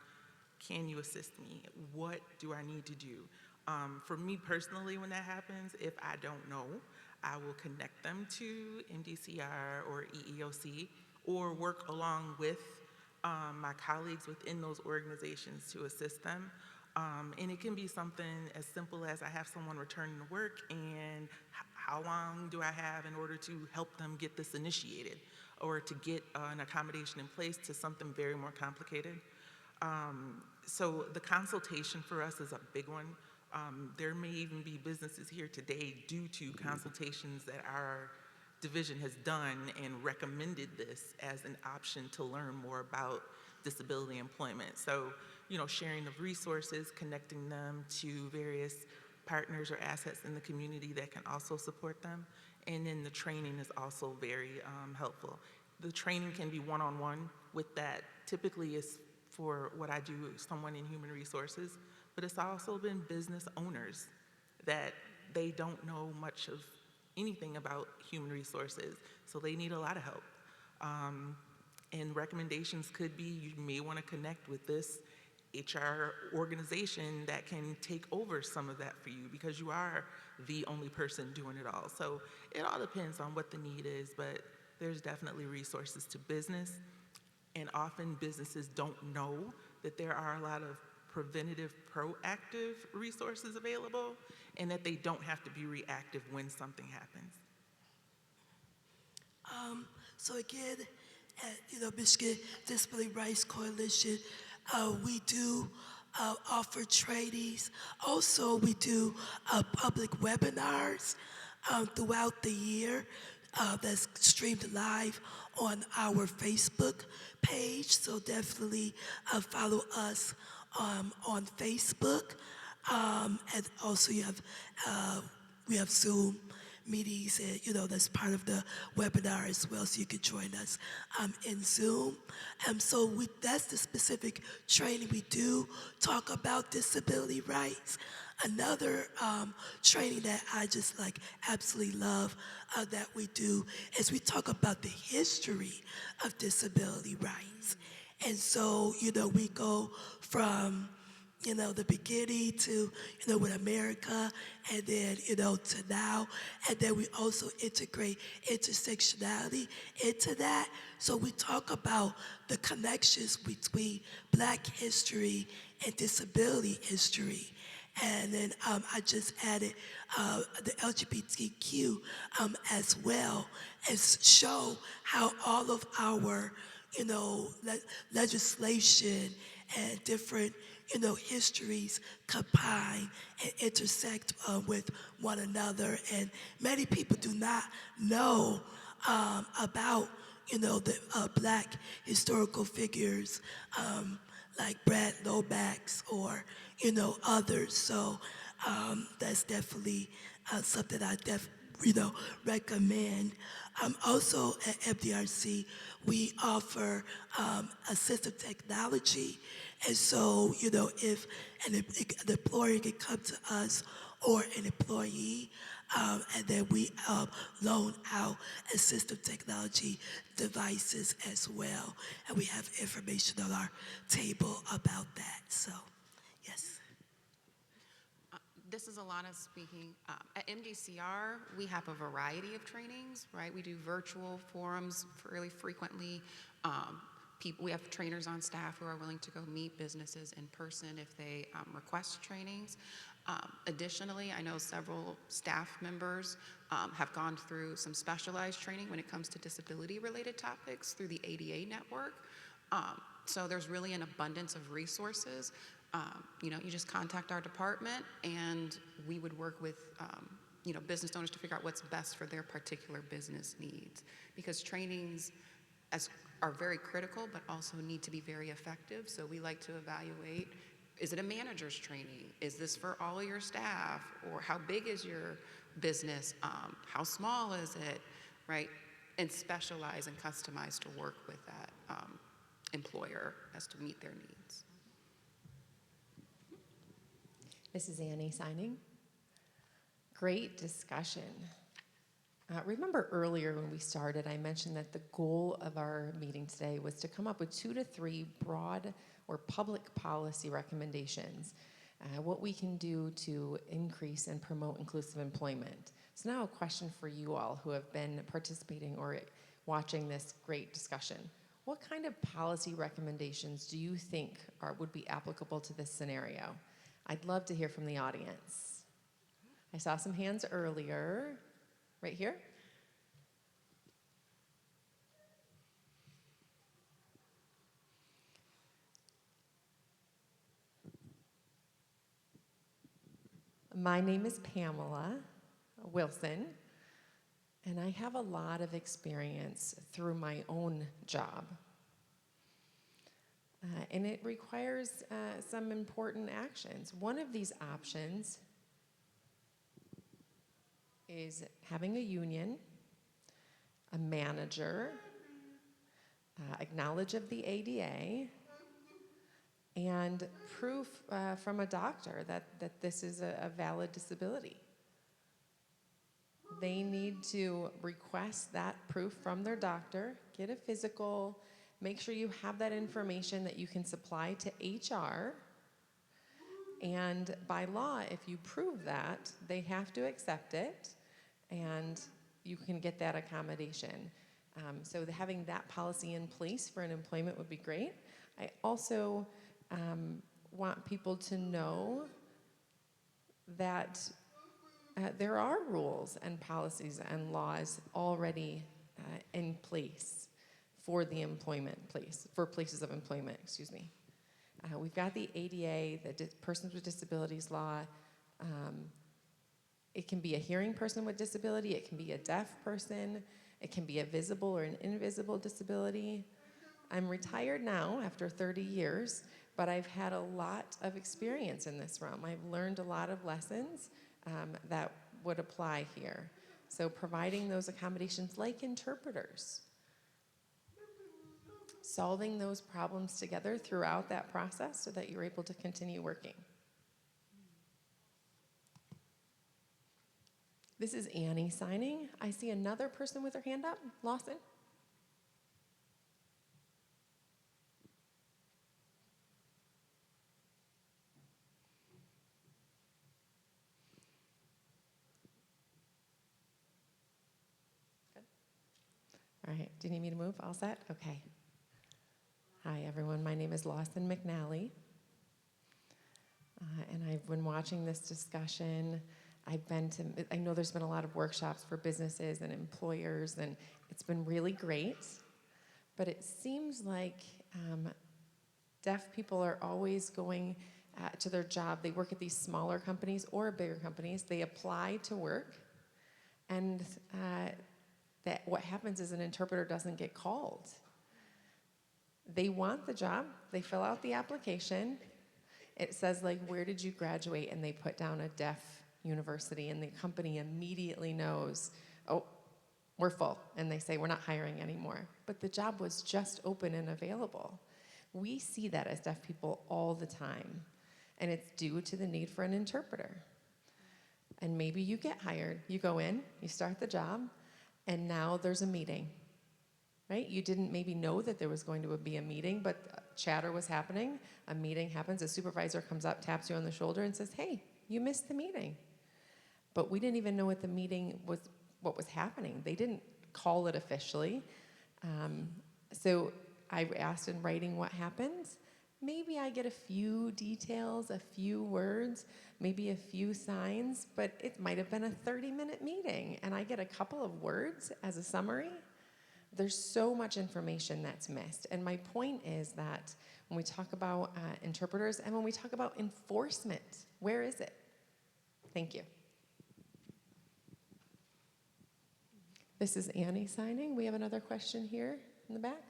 Can you assist me? What do I need to do? For me personally, when that happens, if I don't know, I will connect them to MDCR or EEOC or work along with my colleagues within those organizations to assist them. And it can be something as simple as I have someone returning to work and how long do I have in order to help them get this initiated or to get an accommodation in place, to something very more complicated. So the consultation for us is a big one. There may even be businesses here today due to consultations that our division has done and recommended this as an option to learn more about disability employment. So, you know, sharing of resources, connecting them to various partners or assets in the community that can also support them. And then the training is also very helpful. The training can be one-on-one with that. Typically is for what I do, someone in human resources, but it's also been business owners that they don't know much of anything about human resources, so they need a lot of help. And recommendations could be, you may want to connect with this HR organization that can take over some of that for you because you are the only person doing it all. So it all depends on what the need is, but there's definitely resources to business, and often businesses don't know that there are a lot of preventative, proactive resources available, and that they don't have to be reactive when something happens. So again, at Michigan Disability Rights Coalition, we do offer trainings. Also, we do public webinars throughout the year that's streamed live on our Facebook page. So definitely follow us on Facebook. And also we have Zoom meetings, and that's part of the webinar as well, so you can join us in Zoom. So that's the specific training we do. Talk about disability rights. Another training that I just absolutely love that we do is we talk about the history of disability rights. And so, we go from the beginning to, with America, and then, to now. And then we also integrate intersectionality into that. So we talk about the connections between Black history and disability history. And then I just added the LGBTQ as well, and show how all of our, legislation and different histories combine and intersect with one another. And many people do not know about, the Black historical figures like Brad Lomax or, others. So that's definitely something I recommend. Also at MDRC, we offer assistive technology. And so, if an employer can come to us or an employee, and then we loan out assistive technology devices as well. And we have information on our table about that. So, yes. This is Alannah speaking. At MDCR, we have a variety of trainings, right? We do virtual forums fairly frequently. We have trainers on staff who are willing to go meet businesses in person if they request trainings. Additionally, I know several staff members have gone through some specialized training when it comes to disability-related topics through the ADA network. So there's really an abundance of resources. You just contact our department, and we would work with business owners to figure out what's best for their particular business needs. Because trainings are very critical, but also need to be very effective. So we like to evaluate, is it a manager's training? Is this for all of your staff? Or how big is your business? How small is it, right? And specialize and customize to work with that employer as to meet their needs. This is Annie signing. Great discussion. Remember earlier when we started, I mentioned that the goal of our meeting today was to come up with 2 to 3 broad or public policy recommendations, what we can do to increase and promote inclusive employment. So now a question for you all who have been participating or watching this great discussion. What kind of policy recommendations do you think would be applicable to this scenario? I'd love to hear from the audience. I saw some hands earlier. Right here? My name is Pamela Wilson, and I have a lot of experience through my own job. And it requires some important actions. One of these options is having a union, a manager, acknowledge of the ADA, and proof from a doctor that this is a valid disability. They need to request that proof from their doctor, get a physical, make sure you have that information that you can supply to HR. And by law, if you prove that, they have to accept it, and you can get that accommodation. So having that policy in place for an employment would be great. I also want people to know that there are rules and policies and laws already in place for the for places of employment, excuse me. We've got the ADA, the Persons with Disabilities Law. It can be a hearing person with disability, it can be a deaf person, it can be a visible or an invisible disability. I'm retired now after 30 years, but I've had a lot of experience in this realm. I've learned a lot of lessons that would apply here. So providing those accommodations like interpreters, solving those problems together throughout that process so that you're able to continue working. This is Annie signing. I see another person with her hand up. Lawson? Good. All right, do you need me to move? All set? Okay. Hi, everyone. My name is Lawson McNally, and I've been watching this discussion. I know there's been a lot of workshops for businesses and employers, and it's been really great, but it seems like deaf people are always going to their job. They work at these smaller companies or bigger companies. They apply to work, and that what happens is an interpreter doesn't get called. They want the job, they fill out the application, it says like, where did you graduate? And they put down a deaf university, and the company immediately knows, oh, we're full. And they say, we're not hiring anymore. But the job was just open and available. We see that as deaf people all the time. And it's due to the need for an interpreter. And maybe you get hired. You go in, you start the job, and now there's a meeting, right? You didn't maybe know that there was going to be a meeting, but chatter was happening. A meeting happens. A supervisor comes up, taps you on the shoulder, and says, hey, you missed the meeting. But we didn't even know what the meeting was, what was happening. They didn't call it officially. So I asked in writing what happens. Maybe I get a few details, a few words, maybe a few signs, but it might have been a 30-minute meeting, and I get a couple of words as a summary. There's so much information that's missed. And my point is that when we talk about interpreters and when we talk about enforcement, where is it? Thank you. This is Annie signing. We have another question here in the back.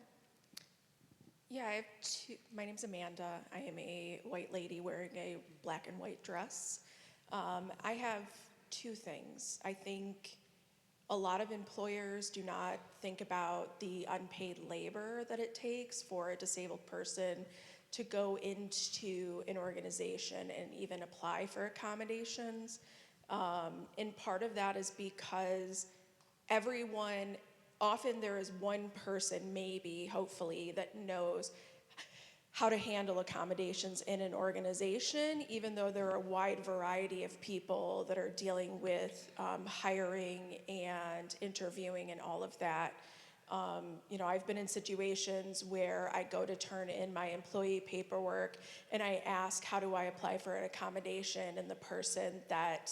Yeah, I have two. My name's Amanda. I am a white lady wearing a black and white dress. I have two things. I think a lot of employers do not think about the unpaid labor that it takes for a disabled person to go into an organization and even apply for accommodations. And part of that is because often there is one person, maybe, hopefully, that knows how to handle accommodations in an organization, even though there are a wide variety of people that are dealing with hiring and interviewing and all of that. I've been in situations where I go to turn in my employee paperwork and I ask, how do I apply for an accommodation? And the person that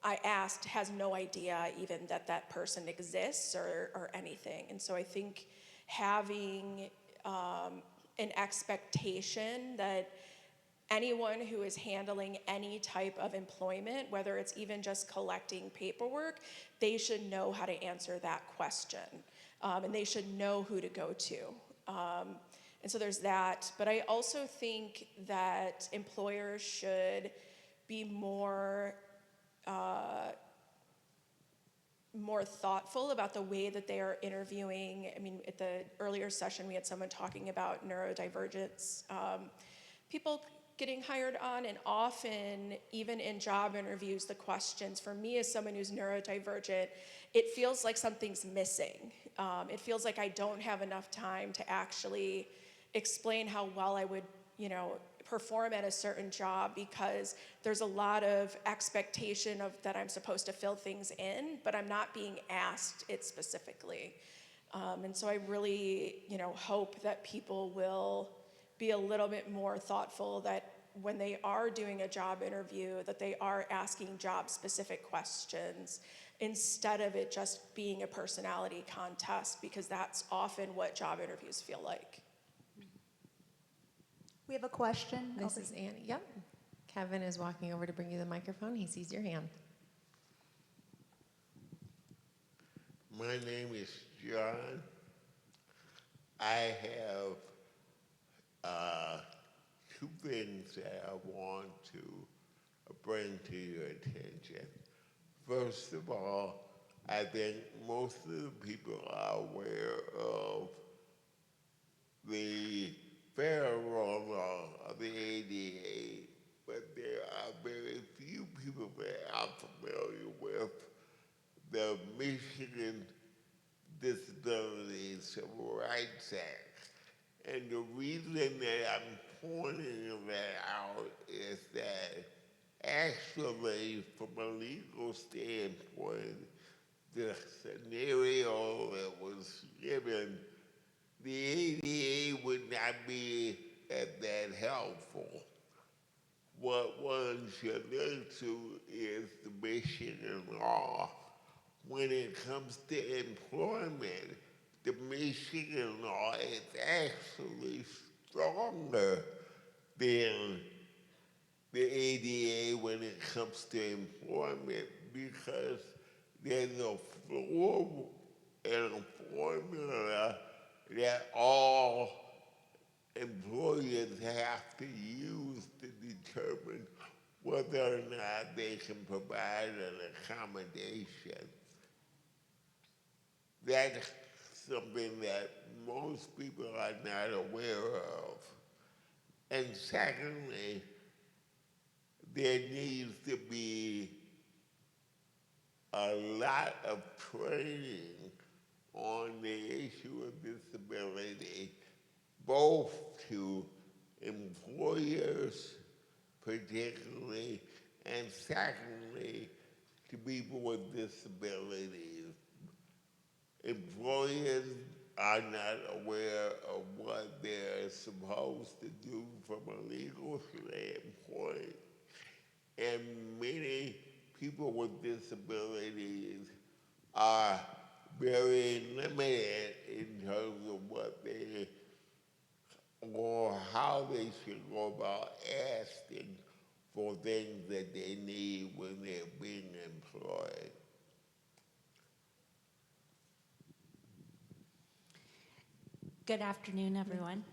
I asked has no idea even that person exists or anything. And so I think having an expectation that anyone who is handling any type of employment, whether it's even just collecting paperwork, they should know how to answer that question. And they should know who to go to. And so there's that. But I also think that employers should be more thoughtful about the way that they are interviewing. I mean, at the earlier session, we had someone talking about neurodivergence. People getting hired on, and often, even in job interviews, the questions, for me as someone who's neurodivergent, it feels like something's missing. It feels like I don't have enough time to actually explain how well I would, perform at a certain job, because there's a lot of expectation of that I'm supposed to fill things in, but I'm not being asked it specifically. And so I really, hope that people will be a little bit more thoughtful that when they are doing a job interview, that they are asking job-specific questions instead of it just being a personality contest, because that's often what job interviews feel like. We have a question. This is Annie. Yep. Kevin is walking over to bring you the microphone. He sees your hand. My name is John. I have two things that I want to bring to your attention. First of all, I think most of the people are aware of the federal law of the ADA, but there are very few people that are familiar with the Michigan Disability Civil Rights Act. And the reason that I'm pointing that out is that actually, from a legal standpoint, the scenario that was given, the ADA would not be that helpful. What one should look to is the Michigan law. When it comes to employment, the Michigan law is actually stronger than the ADA when it comes to employment, because there's a floor and a formula that all employers have to use to determine whether or not they can provide an accommodation. That's something that most people are not aware of. And secondly, there needs to be a lot of training on the issue of disability, both to employers particularly, and secondly, to people with disabilities. Employers are not aware of what they're supposed to do from a legal standpoint, and many people with disabilities are very limited in terms of what they or how they should go about asking for things that they need when they're being employed. Good afternoon, everyone.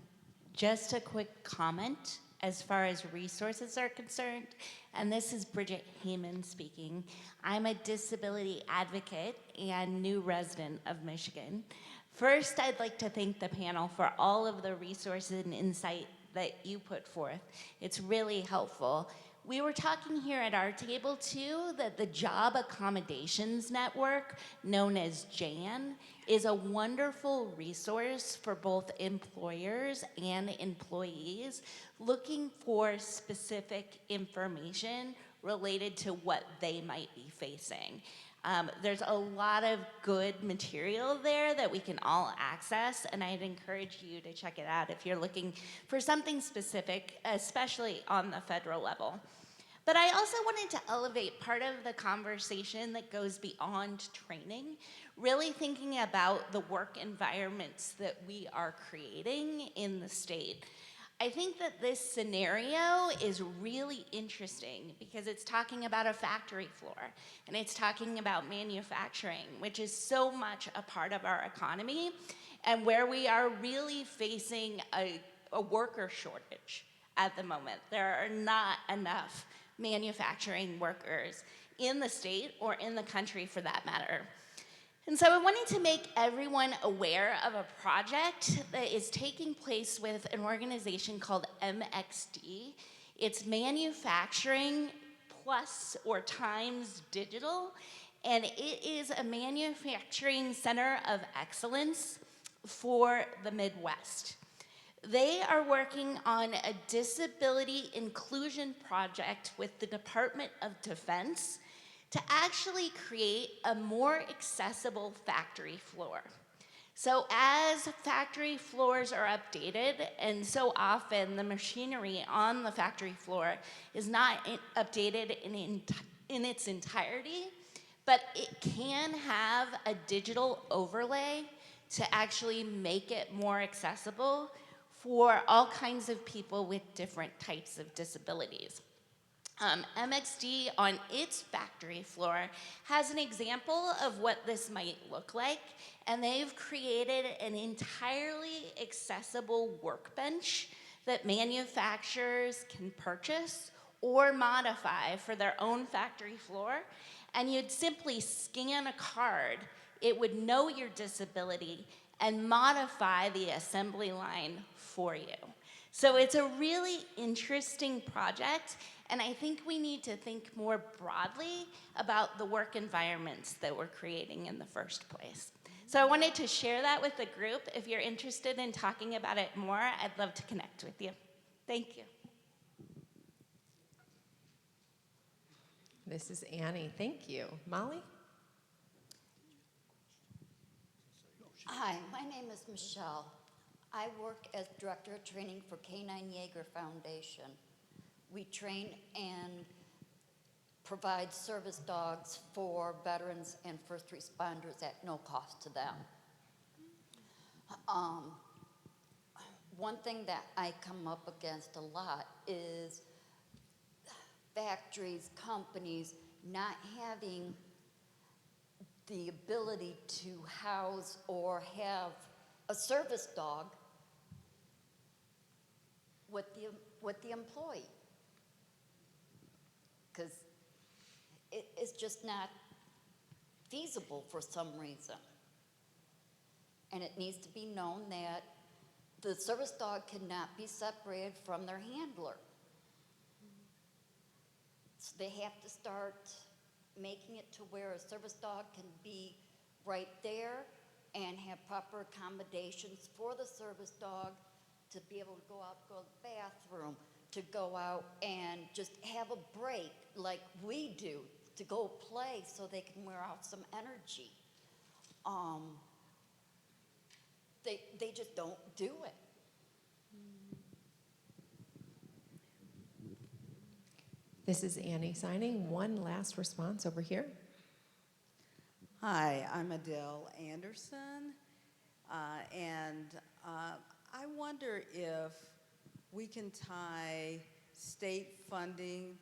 Just a quick comment as far as resources are concerned, and this is Bridget Heyman speaking. I'm a disability advocate and new resident of Michigan. First, I'd like to thank the panel for all of the resources and insight that you put forth. It's really helpful. We were talking here at our table too that the Job Accommodations Network, known as JAN, is a wonderful resource for both employers and employees looking for specific information related to what they might be facing. There's a lot of good material there that we can all access, and I'd encourage you to check it out if you're looking for something specific, especially on the federal level. But I also wanted to elevate part of the conversation that goes beyond training, really thinking about the work environments that we are creating in the state. I think that this scenario is really interesting because it's talking about a factory floor and it's talking about manufacturing, which is so much a part of our economy and where we are really facing a worker shortage at the moment. There are not enough manufacturing workers in the state or in the country for that matter. And so I wanted to make everyone aware of a project that is taking place with an organization called MXD. It's Manufacturing Plus or Times Digital, and it is a manufacturing center of excellence for the Midwest. They are working on a disability inclusion project with the Department of Defense to actually create a more accessible factory floor. So as factory floors are updated, and so often the machinery on the factory floor is not updated in its entirety, but it can have a digital overlay to actually make it more accessible for all kinds of people with different types of disabilities. MXD on its factory floor has an example of what this might look like, and they've created an entirely accessible workbench that manufacturers can purchase or modify for their own factory floor, and you'd simply scan a card, it would know your disability and modify the assembly line for you. So it's a really interesting project, and I think we need to think more broadly about the work environments that we're creating in the first place. So I wanted to share that with the group. If you're interested in talking about it more, I'd love to connect with you. Thank you. This is Annie. Thank you. Molly? Hi, my name is Michelle. I work as Director of Training for Canine Jaeger Foundation. We train and provide service dogs for veterans and first responders at no cost to them. One thing that I come up against a lot is factories, companies not having the ability to house or have a service dog with the employee. Because it's just not feasible for some reason. And it needs to be known that the service dog cannot be separated from their handler. So they have to start making it to where a service dog can be right there and have proper accommodations for the service dog to be able to go out, go to the bathroom, to go out and just have a break like we do, to go play so they can wear out some energy. They just don't do it. This is Annie signing. One last response over here. Hi, I'm Adele Anderson, and I wonder if we can tie state funding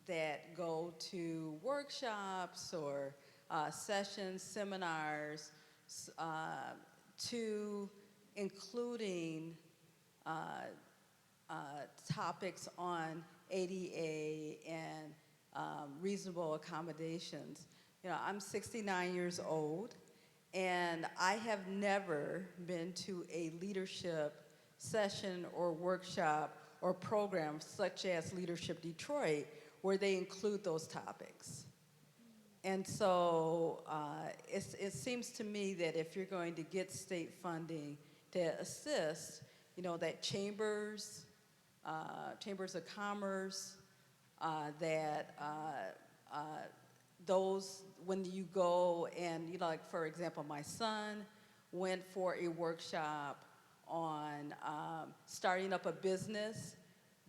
that go to workshops or sessions, seminars, to including topics on ADA and reasonable accommodations. You know, I'm 69 years old, and I have never been to a leadership session or workshop or program such as Leadership Detroit where they include those topics. And so it seems to me that if you're going to get state funding to assist, you know, that chambers of commerce, that those, when you go and, you know, like for example, my son went for a workshop on starting up a business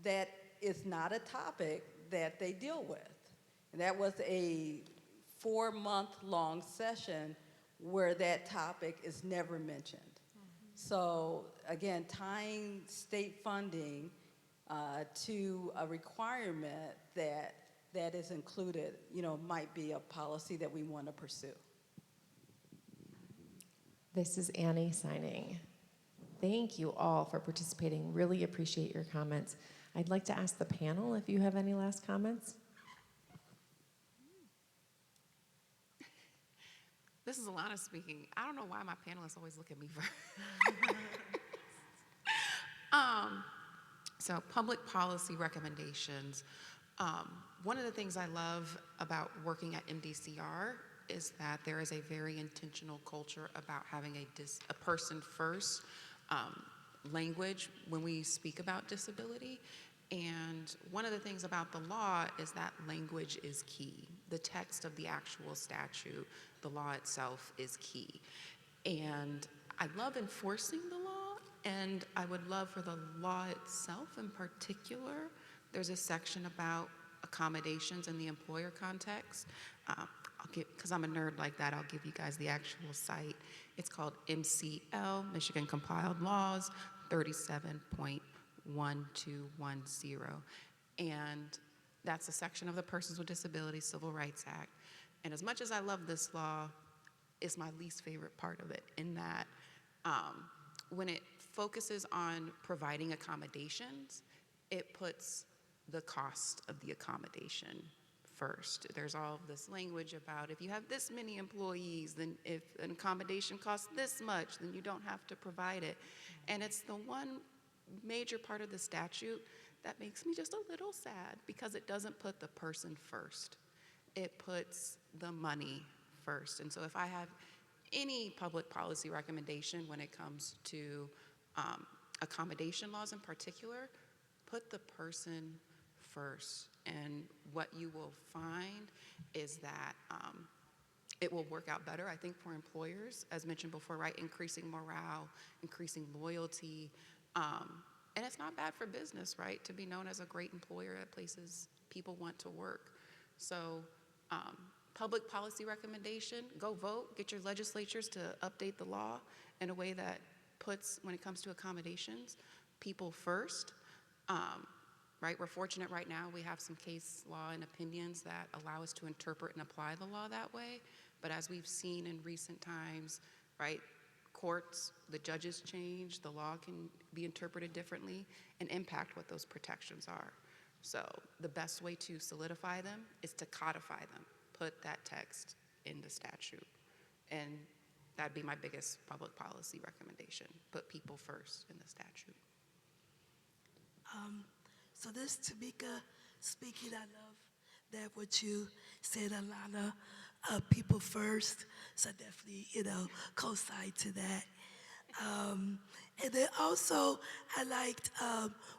that is not a topic that they deal with. And that was a 4-month-long session where that topic is never mentioned. So again, tying state funding to a requirement that is included, you know, might be a policy that we want to pursue. This is Annie signing. Thank you all for participating. Really appreciate your comments. I'd like to ask the panel if you have any last comments. This is Alannah speaking. I don't know why my panelists always look at me first. So public policy recommendations. One of the things I love about working at MDCR is that there is a very intentional culture about having a person first language when we speak about disability. And one of the things about the law is that language is key. The text of the actual statute, the law itself is key. And I love enforcing the law, and I would love for the law itself in particular. There's a section about accommodations in the employer context. Because I'm a nerd like that, I'll give you guys the actual site. It's called MCL, Michigan Compiled Laws 37.1210. And that's a section of the Persons with Disabilities Civil Rights Act. And as much as I love this law, it's my least favorite part of it in that when it focuses on providing accommodations, it puts the cost of the accommodation first. There's all this language about if you have this many employees, then if an accommodation costs this much, then you don't have to provide it. And it's the one major part of the statute that makes me just a little sad because it doesn't put the person first. It puts the money first. And so if I have any public policy recommendation when it comes to accommodation laws in particular, put the person first. And what you will find is that it will work out better, I think, for employers, as mentioned before, right? Increasing morale, increasing loyalty. And it's not bad for business, right? To be known as a great employer at places people want to work. So public policy recommendation, go vote, get your legislatures to update the law in a way that puts, when it comes to accommodations, people first. Right, we're fortunate right now we have some case law and opinions that allow us to interpret and apply the law that way. But as we've seen in recent times, right, courts, the judges change, the law can be interpreted differently and impact what those protections are. So the best way to solidify them is to codify them, put that text in the statute. And that'd be my biggest public policy recommendation, put people first in the statute. So this Tameka speaking, I love that what you said, Alannah, people first. So I definitely, co-sign to that. And then also, I liked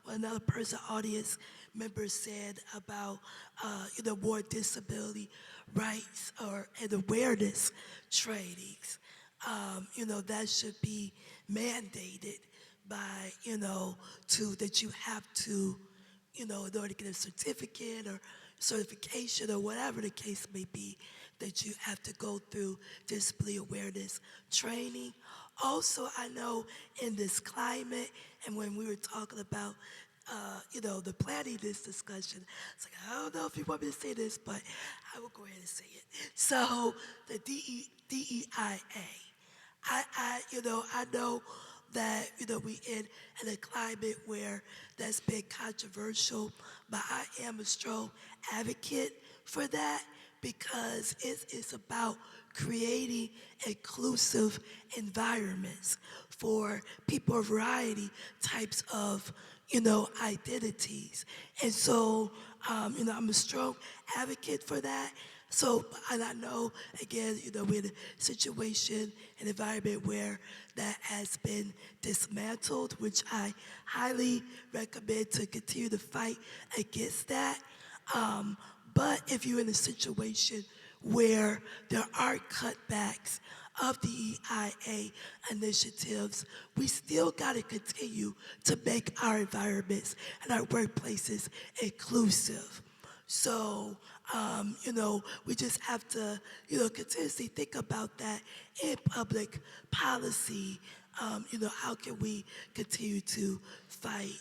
what another person, audience member said about, more disability rights and awareness trainings. That should be mandated by, that you have to, in order to get a certificate or certification or whatever the case may be, that you have to go through disability awareness training. Also, I know in this climate, and when we were talking about, the planning this discussion, it's like, I don't know if you want me to say this, but I will go ahead and say it. So the DEIA, I know that, we in a climate where that's been controversial, but I am a strong advocate for that because it's about creating inclusive environments for people of variety types of, identities. And so, I'm a strong advocate for that. So, and I know, again, we're in a situation, an environment where that has been dismantled, which I highly recommend to continue to fight against that. But if you're in a situation where there are cutbacks of the EIA initiatives, we still got to continue to make our environments and our workplaces inclusive. So, we just have to, continuously think about that in public policy. How can we continue to fight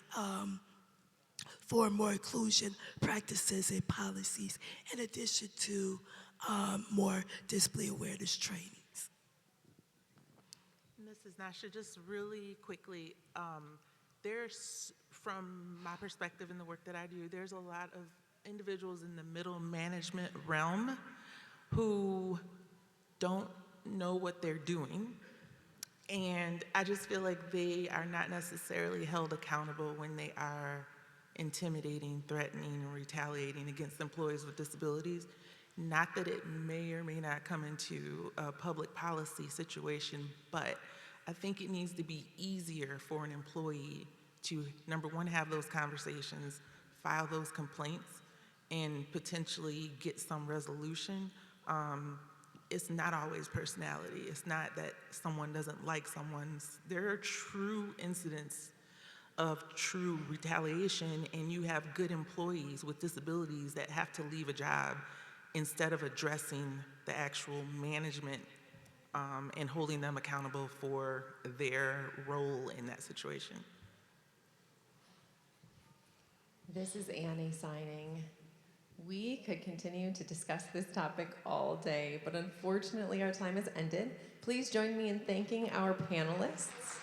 for more inclusion practices and policies in addition to more disability awareness trainings? This is Nacsha. Just really quickly, there's, from my perspective in the work that I do, there's a lot of individuals in the middle management realm who don't know what they're doing. And I just feel like they are not necessarily held accountable when they are intimidating, threatening, and retaliating against employees with disabilities. Not that it may or may not come into a public policy situation, but I think it needs to be easier for an employee to, number one, have those conversations, file those complaints, and potentially get some resolution. It's not always personality. It's not that someone doesn't like someone's. There are true incidents of true retaliation, and you have good employees with disabilities that have to leave a job instead of addressing the actual management and holding them accountable for their role in that situation. This is Annie signing. We could continue to discuss this topic all day, but unfortunately our time has ended. Please join me in thanking our panelists.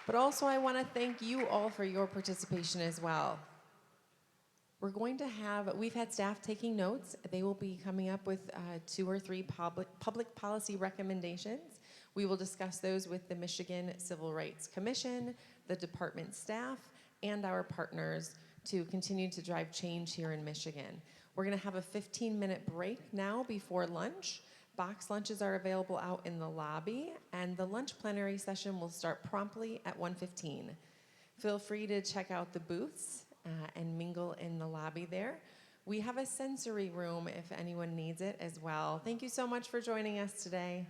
But also I want to thank you all for your participation as well. We've had staff taking notes. They will be coming up with 2 or 3 public policy recommendations. We will discuss those with the Michigan Civil Rights Commission, the department staff, and our partners to continue to drive change here in Michigan. We're gonna have a 15-minute break now before lunch. Box lunches are available out in the lobby, and the lunch plenary session will start promptly at 1:15. Feel free to check out the booths and mingle in the lobby there. We have a sensory room if anyone needs it as well. Thank you so much for joining us today.